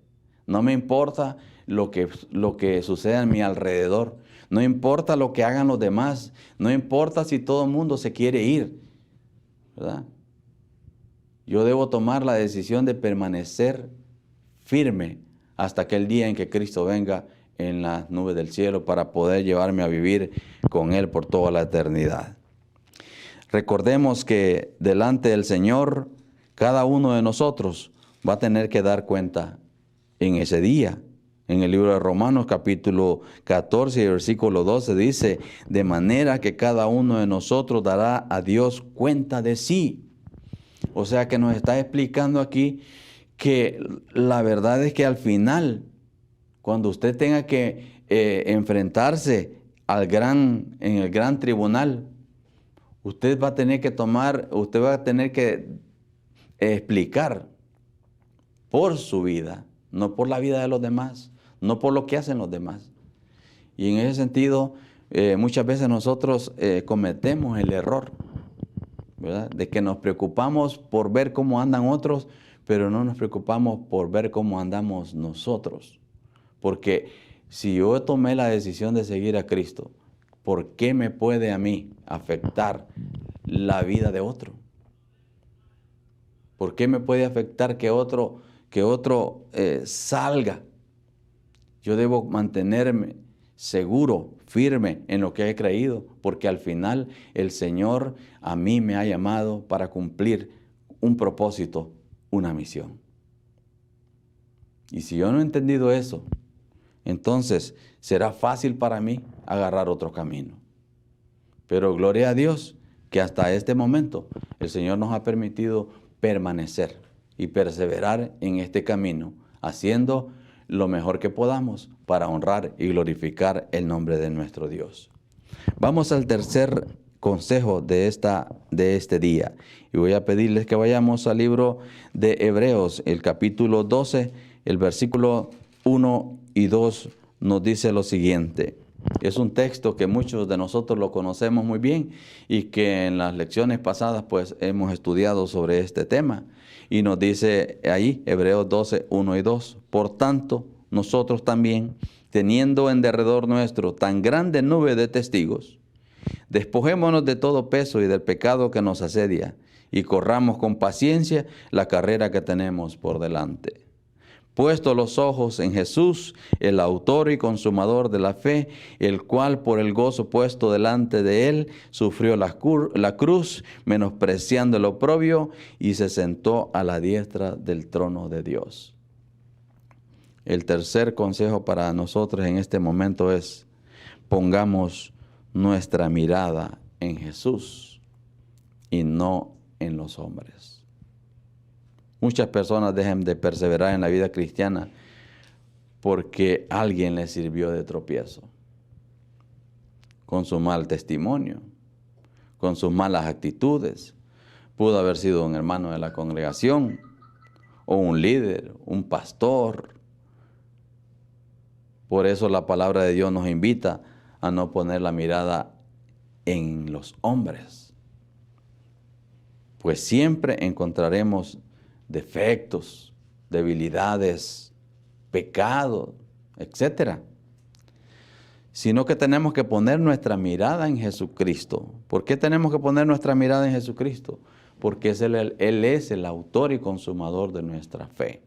No me importa lo que suceda a mi alrededor, no importa lo que hagan los demás, no importa si todo el mundo se quiere ir, ¿verdad? Yo debo tomar la decisión de permanecer firme hasta aquel día en que Cristo venga en las nubes del cielo para poder llevarme a vivir con Él por toda la eternidad. Recordemos que delante del Señor, cada uno de nosotros va a tener que dar cuenta en ese día. En el libro de Romanos capítulo 14 y versículo 12 dice, de manera que cada uno de nosotros dará a Dios cuenta de sí. O sea que nos está explicando aquí que la verdad es que al final, cuando usted tenga que enfrentarse en el gran tribunal, usted va a tener que explicar por su vida, no por la vida de los demás, no por lo que hacen los demás. Y en ese sentido, muchas veces nosotros cometemos el error, ¿verdad?, de que nos preocupamos por ver cómo andan otros, pero no nos preocupamos por ver cómo andamos nosotros. Porque si yo tomé la decisión de seguir a Cristo, ¿por qué me puede a mí afectar la vida de otro? ¿Por qué me puede afectar que otro salga? Yo debo mantenerme seguro, firme en lo que he creído, porque al final el Señor a mí me ha llamado para cumplir un propósito, una misión. Y si yo no he entendido eso, entonces será fácil para mí agarrar otro camino. Pero gloria a Dios que hasta este momento el Señor nos ha permitido permanecer y perseverar en este camino, haciendo lo mejor que podamos para honrar y glorificar el nombre de nuestro Dios. Vamos al tercer consejo de este día. Y voy a pedirles que vayamos al libro de Hebreos, el capítulo 12, el versículo 1 y 2 nos dice lo siguiente. Es un texto que muchos de nosotros lo conocemos muy bien y que en las lecciones pasadas pues hemos estudiado sobre este tema. Y nos dice ahí, Hebreos 12, 1 y 2, por tanto, nosotros también, teniendo en derredor nuestro tan grande nube de testigos, despojémonos de todo peso y del pecado que nos asedia, y corramos con paciencia la carrera que tenemos por delante. Puesto los ojos en Jesús, el autor y consumador de la fe, el cual por el gozo puesto delante de él, sufrió la cruz, menospreciando el oprobio, y se sentó a la diestra del trono de Dios. El tercer consejo para nosotros en este momento es, pongamos nuestra mirada en Jesús y no en los hombres. Muchas personas dejan de perseverar en la vida cristiana porque alguien les sirvió de tropiezo, con su mal testimonio, con sus malas actitudes. Pudo haber sido un hermano de la congregación, o un líder, un pastor. Por eso la palabra de Dios nos invita a no poner la mirada en los hombres. pues siempre encontraremos defectos, debilidades, pecados, etc. Sino que tenemos que poner nuestra mirada en Jesucristo. ¿Por qué tenemos que poner nuestra mirada en Jesucristo? Porque Él es el autor y consumador de nuestra fe.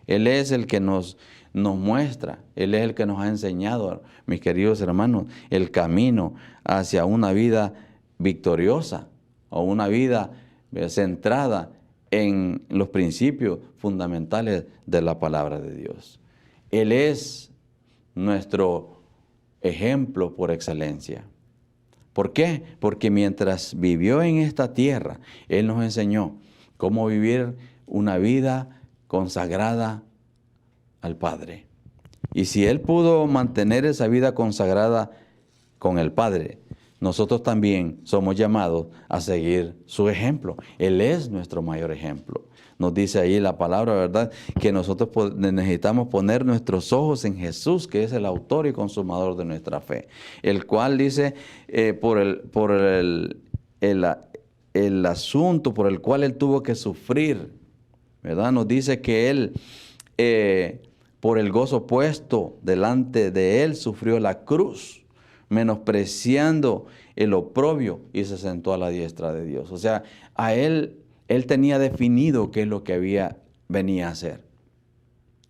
Él es el que nos muestra, Él es el que nos ha enseñado, mis queridos hermanos, el camino hacia una vida victoriosa o una vida centrada en los principios fundamentales de la palabra de Dios. Él es nuestro ejemplo por excelencia. ¿Por qué? Porque mientras vivió en esta tierra, Él nos enseñó cómo vivir una vida consagrada al Padre. Y si Él pudo mantener esa vida consagrada con el Padre, nosotros también somos llamados a seguir su ejemplo. Él es nuestro mayor ejemplo. Nos dice ahí la palabra, ¿verdad?, que nosotros necesitamos poner nuestros ojos en Jesús, que es el autor y consumador de nuestra fe. El cual dice, por el asunto por el cual Él tuvo que sufrir, ¿verdad? Nos dice que Él, por el gozo puesto delante de Él, sufrió la cruz, menospreciando el oprobio, y se sentó a la diestra de Dios. O sea, a Él tenía definido qué es lo que venía a hacer.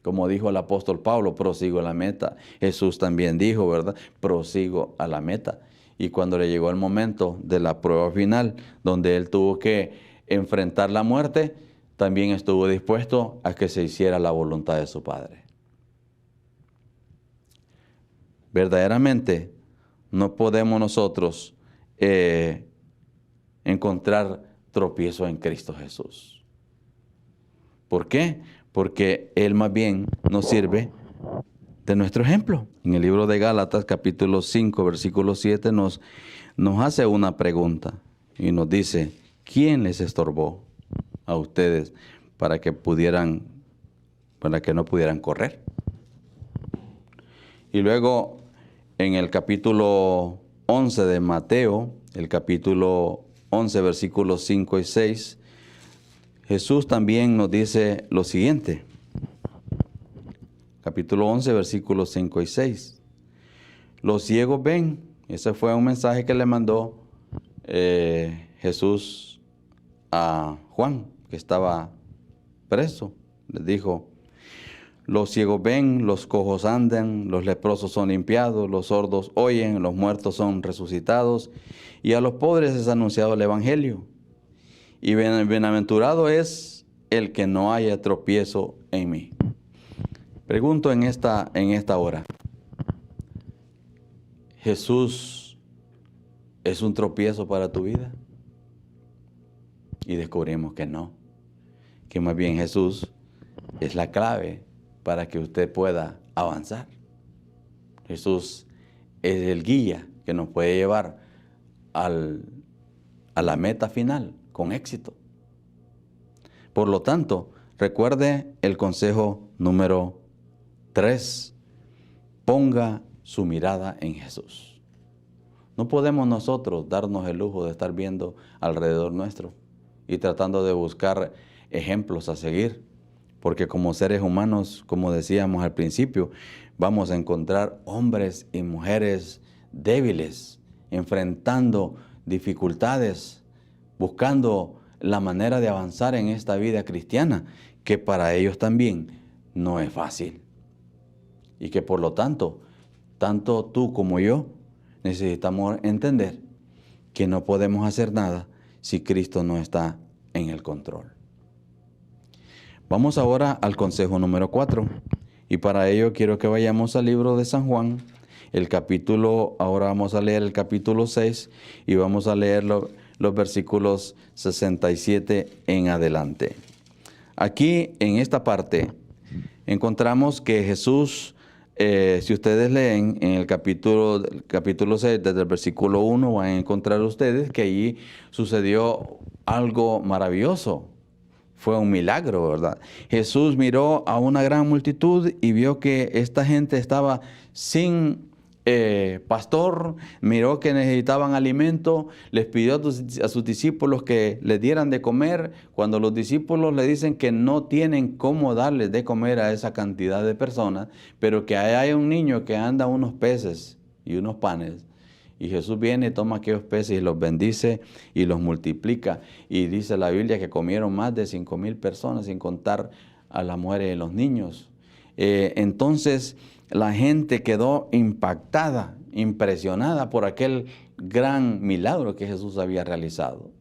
Como dijo el apóstol Pablo, prosigo a la meta. Jesús también dijo, ¿verdad?, prosigo a la meta. Y cuando le llegó el momento de la prueba final, donde Él tuvo que enfrentar la muerte, también estuvo dispuesto a que se hiciera la voluntad de su Padre. Verdaderamente, no podemos nosotros encontrar tropiezo en Cristo Jesús. ¿Por qué? Porque Él más bien nos sirve de nuestro ejemplo. En el libro de Gálatas, capítulo 5, versículo 7, nos hace una pregunta y nos dice, ¿quién les estorbó a ustedes para que no pudieran correr? Y luego en el capítulo 11 de Mateo, el capítulo 11, versículos 5 y 6, Jesús también nos dice lo siguiente. Capítulo 11, versículos 5 y 6. Los ciegos ven. Ese fue un mensaje que le mandó Jesús a Juan, que estaba preso. Les dijo, los ciegos ven, los cojos andan, los leprosos son limpiados, los sordos oyen, los muertos son resucitados, y a los pobres es anunciado el evangelio. Y bienaventurado es el que no haya tropiezo en mí. Pregunto en esta hora, ¿Jesús es un tropiezo para tu vida? Y descubrimos que no, que más bien Jesús es la clave para que usted pueda avanzar. Jesús es el guía que nos puede llevar a la meta final con éxito. Por lo tanto, recuerde el consejo número 3. Ponga su mirada en Jesús. No podemos nosotros darnos el lujo de estar viendo alrededor nuestro y tratando de buscar ejemplos a seguir, porque como seres humanos, como decíamos al principio, vamos a encontrar hombres y mujeres débiles, enfrentando dificultades, buscando la manera de avanzar en esta vida cristiana, que para ellos también no es fácil. Y que por lo tanto, tanto tú como yo, necesitamos entender que no podemos hacer nada si Cristo no está en el control. Vamos ahora al consejo número 4. Y para ello quiero que vayamos al libro de San Juan, ahora vamos a leer el capítulo 6 y vamos a leer los versículos 67 en adelante. Aquí, en esta parte, encontramos que Jesús, si ustedes leen en el capítulo 6, desde el versículo 1, van a encontrar ustedes que allí sucedió algo maravilloso. Fue un milagro, ¿verdad? Jesús miró a una gran multitud y vio que esta gente estaba sin pastor, miró que necesitaban alimento, les pidió a sus discípulos que les dieran de comer. Cuando los discípulos le dicen que no tienen cómo darles de comer a esa cantidad de personas, pero que hay un niño que anda unos peces y unos panes, y Jesús viene y toma aquellos peces y los bendice y los multiplica, y dice la Biblia que comieron más de 5,000 personas, sin contar a las mujeres y los niños. Entonces la gente quedó impactada, impresionada por aquel gran milagro que Jesús había realizado.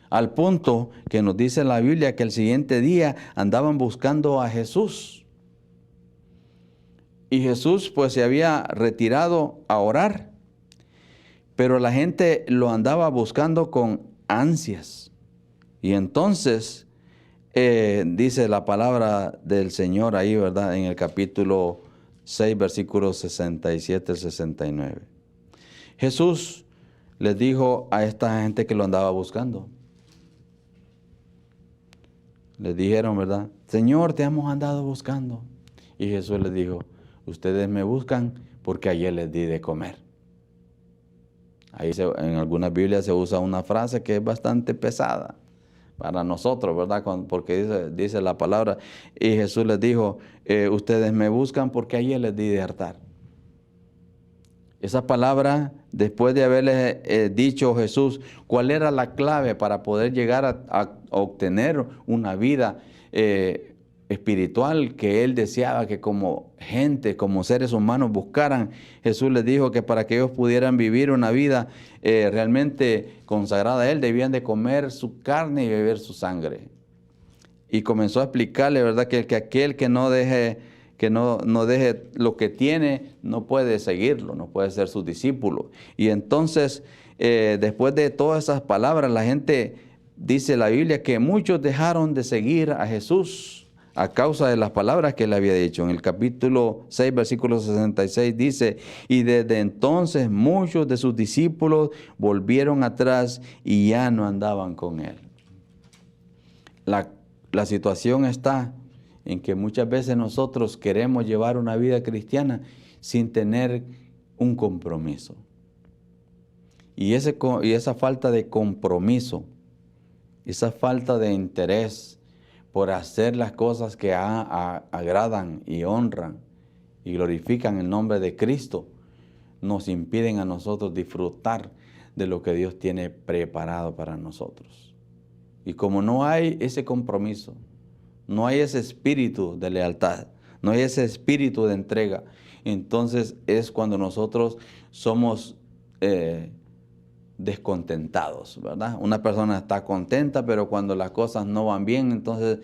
Al punto que nos dice la Biblia que el siguiente día andaban buscando a Jesús. Y Jesús pues se había retirado a orar, pero la gente lo andaba buscando con ansias. Y entonces dice la palabra del Señor ahí, ¿verdad? En el capítulo 6, versículos 67 al 69. Jesús les dijo a esta gente que lo andaba buscando. Les dijeron, ¿verdad? Señor, te hemos andado buscando. Y Jesús les dijo, ustedes me buscan porque ayer les di de comer. Ahí en algunas Biblias se usa una frase que es bastante pesada para nosotros, ¿verdad? Porque dice la palabra, y Jesús les dijo, ustedes me buscan porque ayer les di de hartar. Esa palabra, después de haberles dicho Jesús cuál era la clave para poder llegar a obtener una vida espiritual que Él deseaba que como gente, como seres humanos buscaran, Jesús les dijo que para que ellos pudieran vivir una vida realmente consagrada a Él, debían de comer su carne y beber su sangre. Y comenzó a explicarle, ¿verdad?, que aquel que no deje lo que tiene, no puede seguirlo, no puede ser su discípulo. Y entonces, después de todas esas palabras, la gente, dice la Biblia, que muchos dejaron de seguir a Jesús a causa de las palabras que él había dicho. En el capítulo 6, versículo 66 dice, y desde entonces muchos de sus discípulos volvieron atrás y ya no andaban con él. La situación está en que muchas veces nosotros queremos llevar una vida cristiana sin tener un compromiso. Y esa falta de compromiso, esa falta de interés por hacer las cosas que agradan y honran y glorifican el nombre de Cristo, nos impiden a nosotros disfrutar de lo que Dios tiene preparado para nosotros. Y como no hay ese compromiso, no hay ese espíritu de lealtad, no hay ese espíritu de entrega, entonces es cuando nosotros somos descontentados, ¿verdad? Una persona está contenta, pero cuando las cosas no van bien, entonces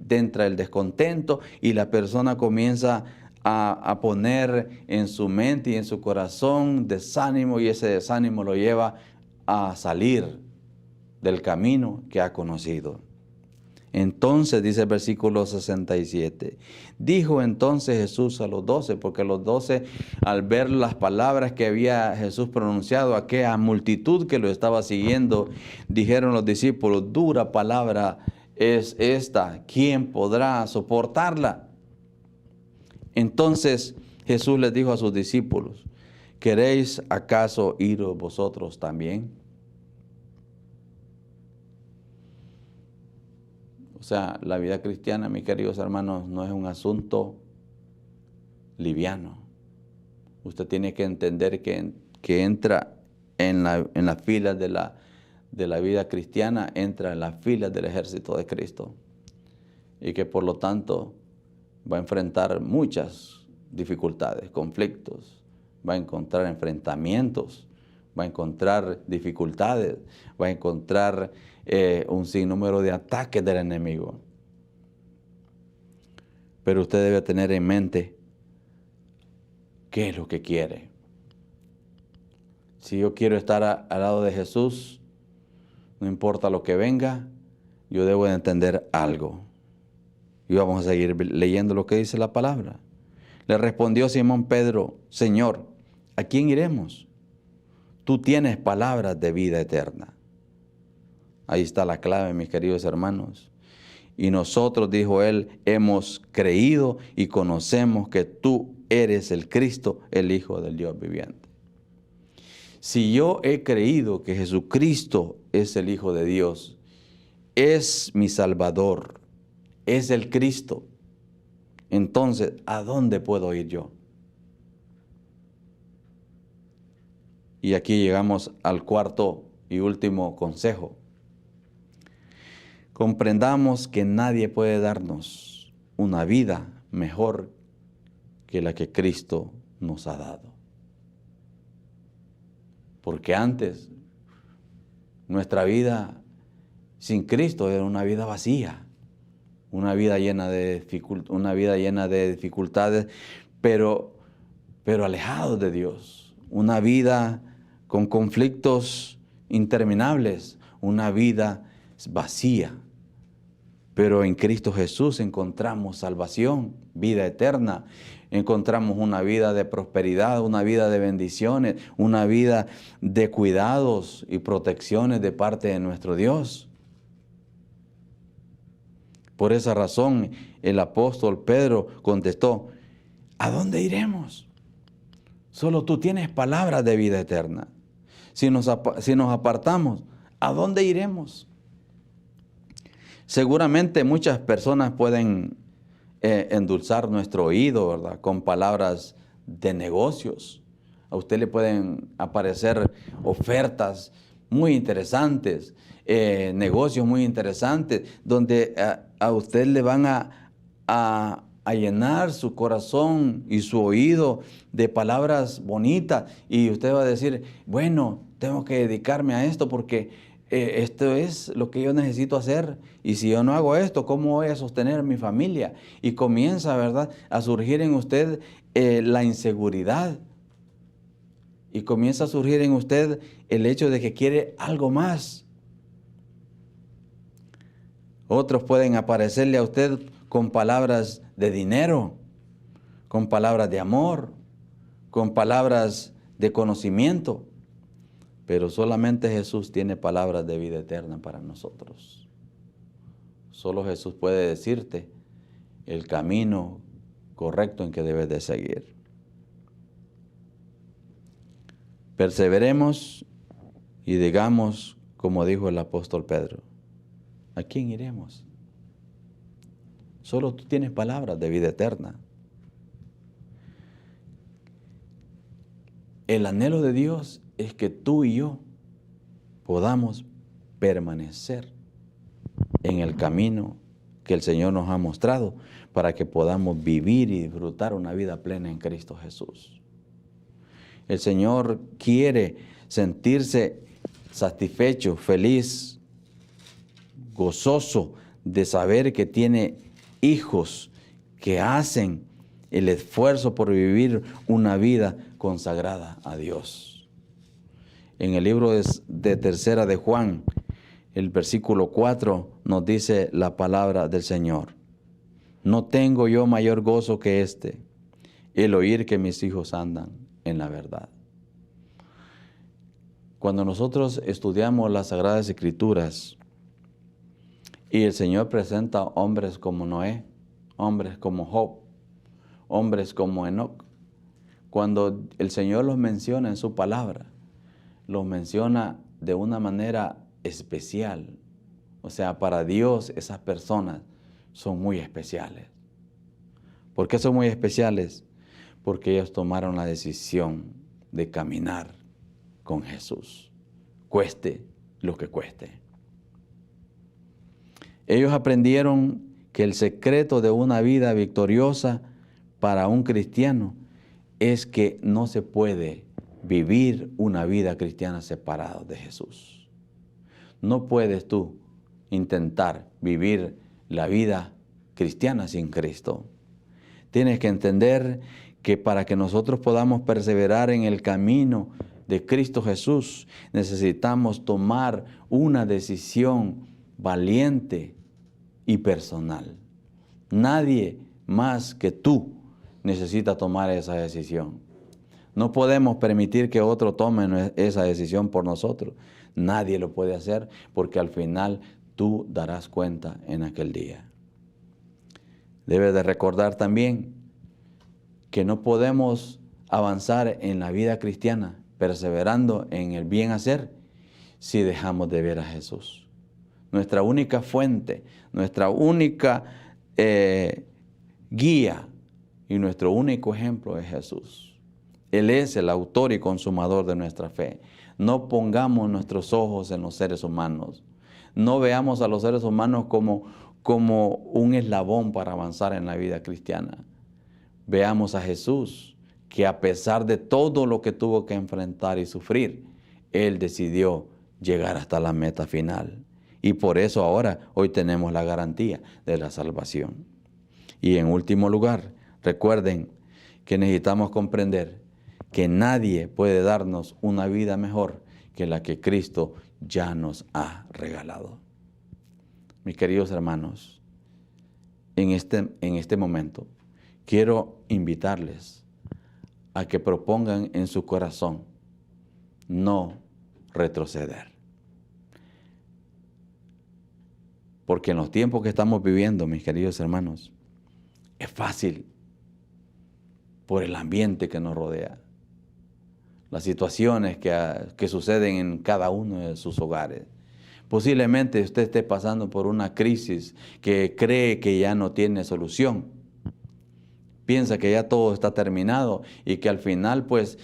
entra el descontento y la persona comienza a poner en su mente y en su corazón desánimo, y ese desánimo lo lleva a salir del camino que ha conocido. Entonces, dice el versículo 67, dijo entonces Jesús a los 12, porque los 12, al ver las palabras que había Jesús pronunciado, aquella multitud que lo estaba siguiendo, dijeron los discípulos, dura palabra es esta, ¿quién podrá soportarla? Entonces Jesús les dijo a sus discípulos, ¿queréis acaso iros vosotros también? O sea, la vida cristiana, mis queridos hermanos, no es un asunto liviano. Usted tiene que entender que entra en las filas de la vida cristiana, entra en las filas del ejército de Cristo. Y que por lo tanto va a enfrentar muchas dificultades, conflictos, va a encontrar enfrentamientos, va a encontrar dificultades, va a encontrar un sinnúmero de ataques del enemigo. Pero usted debe tener en mente qué es lo que quiere. Si yo quiero estar al lado de Jesús, no importa lo que venga, yo debo de entender algo. Y vamos a seguir leyendo lo que dice la palabra. Le respondió Simón Pedro, Señor, ¿a quién iremos? Tú tienes palabras de vida eterna. Ahí está la clave, mis queridos hermanos. Y nosotros, dijo él, hemos creído y conocemos que tú eres el Cristo, el Hijo del Dios viviente. Si yo he creído que Jesucristo es el Hijo de Dios, es mi Salvador, es el Cristo, entonces, ¿a dónde puedo ir yo? Y aquí llegamos al cuarto y último consejo. Comprendamos que nadie puede darnos una vida mejor que la que Cristo nos ha dado. Porque antes, nuestra vida sin Cristo era una vida vacía, una vida llena de dificultades, pero alejados de Dios, una vida con conflictos interminables, una vida vacía. Pero en Cristo Jesús encontramos salvación, vida eterna, encontramos una vida de prosperidad, una vida de bendiciones, una vida de cuidados y protecciones de parte de nuestro Dios. Por esa razón, el apóstol Pedro contestó, ¿a dónde iremos? Solo tú tienes palabras de vida eterna. Si nos apartamos, ¿a dónde iremos? Seguramente muchas personas pueden endulzar nuestro oído, ¿verdad?, con palabras de negocios. A usted le pueden aparecer ofertas muy interesantes, negocios muy interesantes, donde a usted le van a llenar su corazón y su oído de palabras bonitas, y usted va a decir, bueno, tengo que dedicarme a esto porque esto es lo que yo necesito hacer, y si yo no hago esto, ¿cómo voy a sostener mi familia? Y comienza, ¿verdad?, a surgir en usted la inseguridad, y comienza a surgir en usted el hecho de que quiere algo más. Otros pueden aparecerle a usted con palabras de dinero, con palabras de amor, con palabras de conocimiento. Pero solamente Jesús tiene palabras de vida eterna para nosotros. Solo Jesús puede decirte el camino correcto en que debes de seguir. Perseveremos y digamos, como dijo el apóstol Pedro, ¿a quién iremos? Solo tú tienes palabras de vida eterna. El anhelo de Dios es que tú y yo podamos permanecer en el camino que el Señor nos ha mostrado para que podamos vivir y disfrutar una vida plena en Cristo Jesús. El Señor quiere sentirse satisfecho, feliz, gozoso de saber que tiene hijos que hacen el esfuerzo por vivir una vida consagrada a Dios. En el libro de Tercera de Juan, el versículo 4 nos dice la palabra del Señor. No tengo yo mayor gozo que este, el oír que mis hijos andan en la verdad. Cuando nosotros estudiamos las Sagradas Escrituras y el Señor presenta hombres como Noé, hombres como Job, hombres como Enoc, cuando el Señor los menciona en su palabra, los menciona de una manera especial. O sea, para Dios esas personas son muy especiales. ¿Por qué son muy especiales? Porque ellos tomaron la decisión de caminar con Jesús, cueste lo que cueste. Ellos aprendieron que el secreto de una vida victoriosa para un cristiano es que no se puede vivir una vida cristiana separada de Jesús. No puedes tú intentar vivir la vida cristiana sin Cristo. Tienes que entender que para que nosotros podamos perseverar en el camino de Cristo Jesús, necesitamos tomar una decisión valiente y personal. Nadie más que tú necesita tomar esa decisión. No podemos permitir que otro tome esa decisión por nosotros. Nadie lo puede hacer porque al final tú darás cuenta en aquel día. Debes de recordar también que no podemos avanzar en la vida cristiana, perseverando en el bien hacer, si dejamos de ver a Jesús. Nuestra única fuente, nuestra única guía y nuestro único ejemplo es Jesús. Él es el autor y consumador de nuestra fe. No pongamos nuestros ojos en los seres humanos. No veamos a los seres humanos como un eslabón para avanzar en la vida cristiana. Veamos a Jesús, que a pesar de todo lo que tuvo que enfrentar y sufrir, Él decidió llegar hasta la meta final. Y por eso ahora, hoy tenemos la garantía de la salvación. Y en último lugar, recuerden que necesitamos comprender que nadie puede darnos una vida mejor que la que Cristo ya nos ha regalado. Mis queridos hermanos, en este momento, quiero invitarles a que propongan en su corazón no retroceder. Porque en los tiempos que estamos viviendo, mis queridos hermanos, es fácil por el ambiente que nos rodea, las situaciones que suceden en cada uno de sus hogares. Posiblemente usted esté pasando por una crisis que cree que ya no tiene solución. Piensa que ya todo está terminado y que al final pues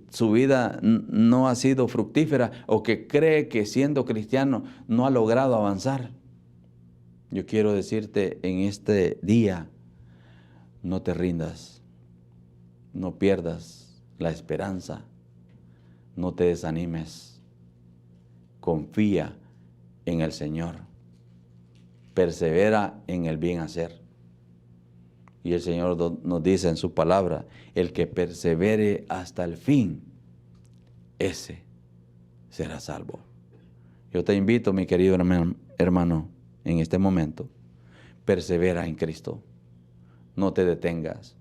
su vida no ha sido fructífera, o que cree que siendo cristiano no ha logrado avanzar. Yo quiero decirte en este día, no te rindas, no pierdas la esperanza, no te desanimes, confía en el Señor, persevera en el bien hacer. Y el Señor nos dice en su palabra, el que persevere hasta el fin, ese será salvo. Yo te invito, mi querido hermano, en este momento, persevera en Cristo. No te detengas,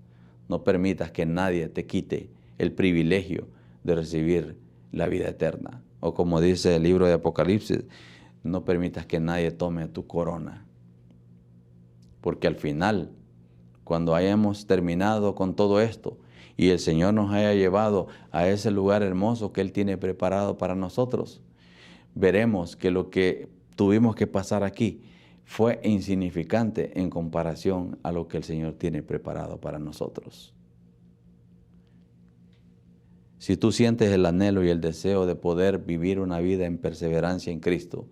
no permitas que nadie te quite el privilegio de recibir la vida eterna. O como dice el libro de Apocalipsis, no permitas que nadie tome tu corona. Porque al final, cuando hayamos terminado con todo esto y el Señor nos haya llevado a ese lugar hermoso que Él tiene preparado para nosotros, veremos que lo que tuvimos que pasar aquí fue insignificante en comparación a lo que el Señor tiene preparado para nosotros. Si tú sientes el anhelo y el deseo de poder vivir una vida en perseverancia en Cristo,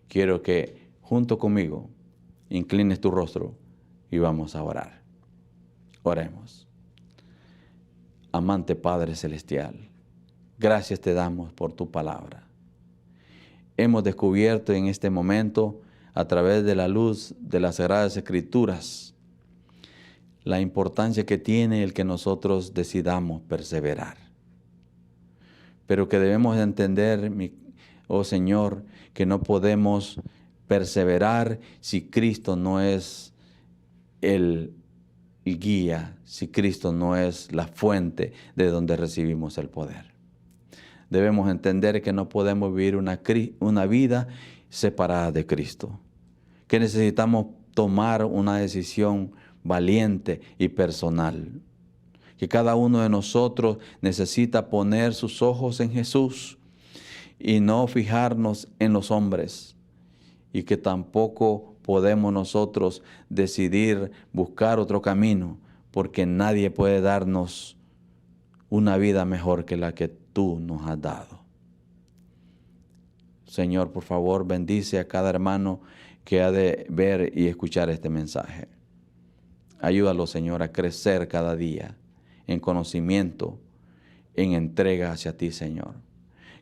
quiero que junto conmigo inclines tu rostro y vamos a orar. Oremos. Amante Padre Celestial, gracias te damos por tu palabra. Hemos descubierto en este momento, a través de la luz de las Sagradas Escrituras, la importancia que tiene el que nosotros decidamos perseverar. Pero que debemos entender, oh Señor, que no podemos perseverar si Cristo no es el guía, si Cristo no es la fuente de donde recibimos el poder. Debemos entender que no podemos vivir una vida separada de Cristo, que necesitamos tomar una decisión valiente y personal, que cada uno de nosotros necesita poner sus ojos en Jesús y no fijarnos en los hombres, y que tampoco podemos nosotros decidir buscar otro camino, porque nadie puede darnos una vida mejor que la que tú nos has dado. Señor, por favor, bendice a cada hermano que ha de ver y escuchar este mensaje. Ayúdalo, Señor, a crecer cada día en conocimiento, en entrega hacia ti, Señor.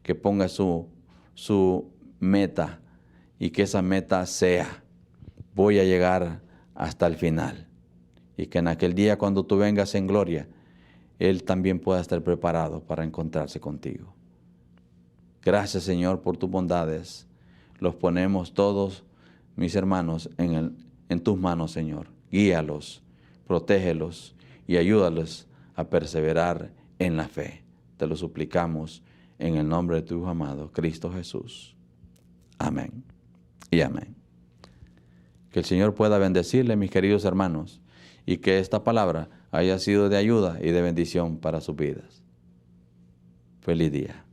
Que ponga su meta y que esa meta sea, voy a llegar hasta el final. Y que en aquel día cuando tú vengas en gloria, Él también pueda estar preparado para encontrarse contigo. Gracias, Señor, por tus bondades. Los ponemos todos, mis hermanos, en tus manos, Señor. Guíalos, protégelos y ayúdalos a perseverar en la fe. Te lo suplicamos en el nombre de tu Hijo amado, Cristo Jesús. Amén y amén. Que el Señor pueda bendecirle, mis queridos hermanos, y que esta palabra haya sido de ayuda y de bendición para sus vidas. Feliz día.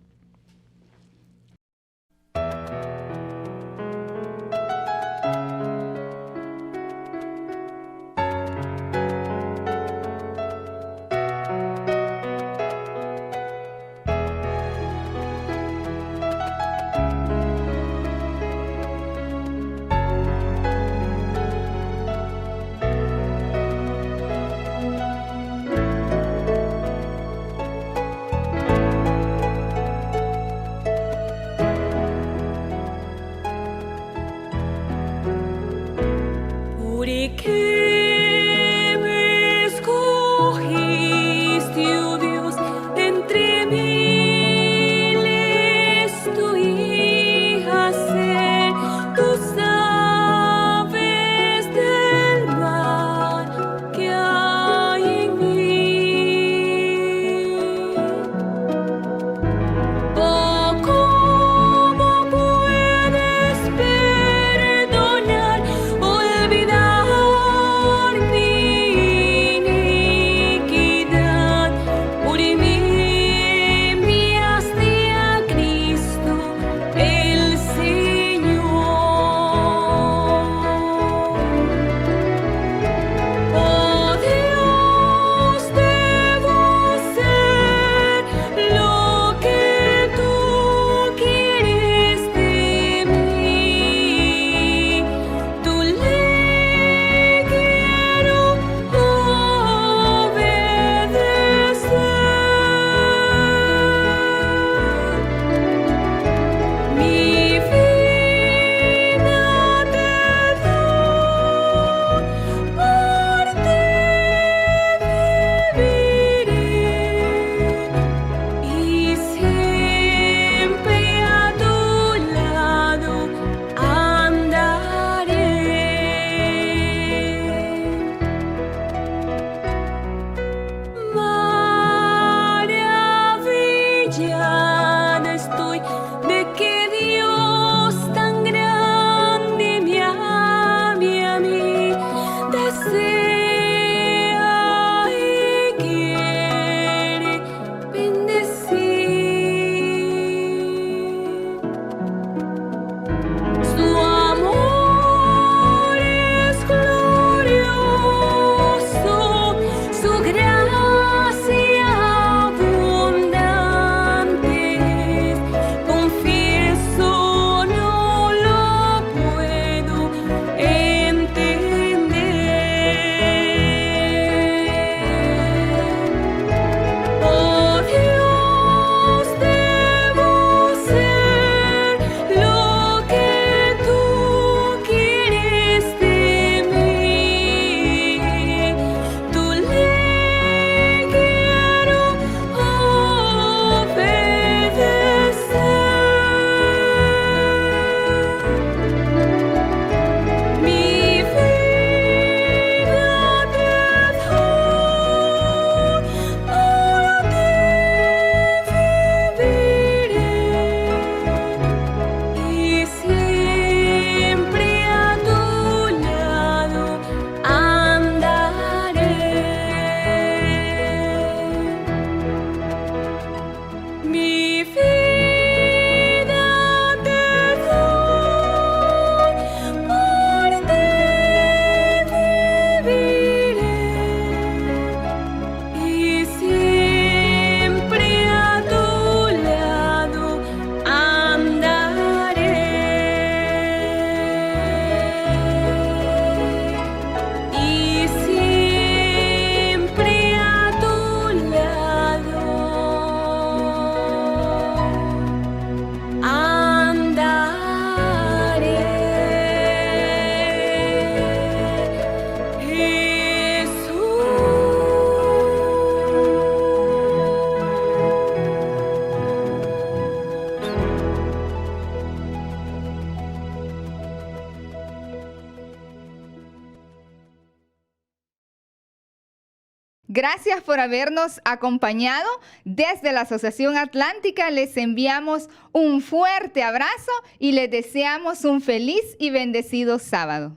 Gracias por habernos acompañado. Desde la Asociación Atlántica les enviamos un fuerte abrazo y les deseamos un feliz y bendecido sábado.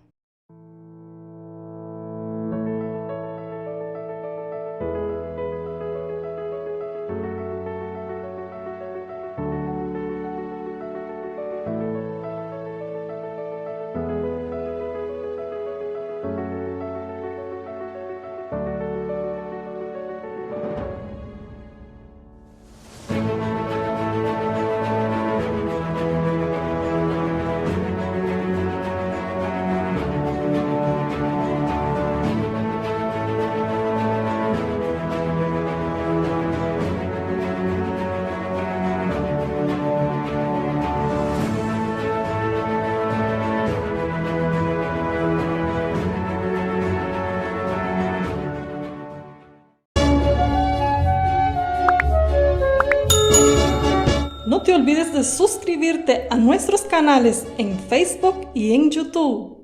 olvides de suscribirte a nuestros canales en Facebook y en YouTube.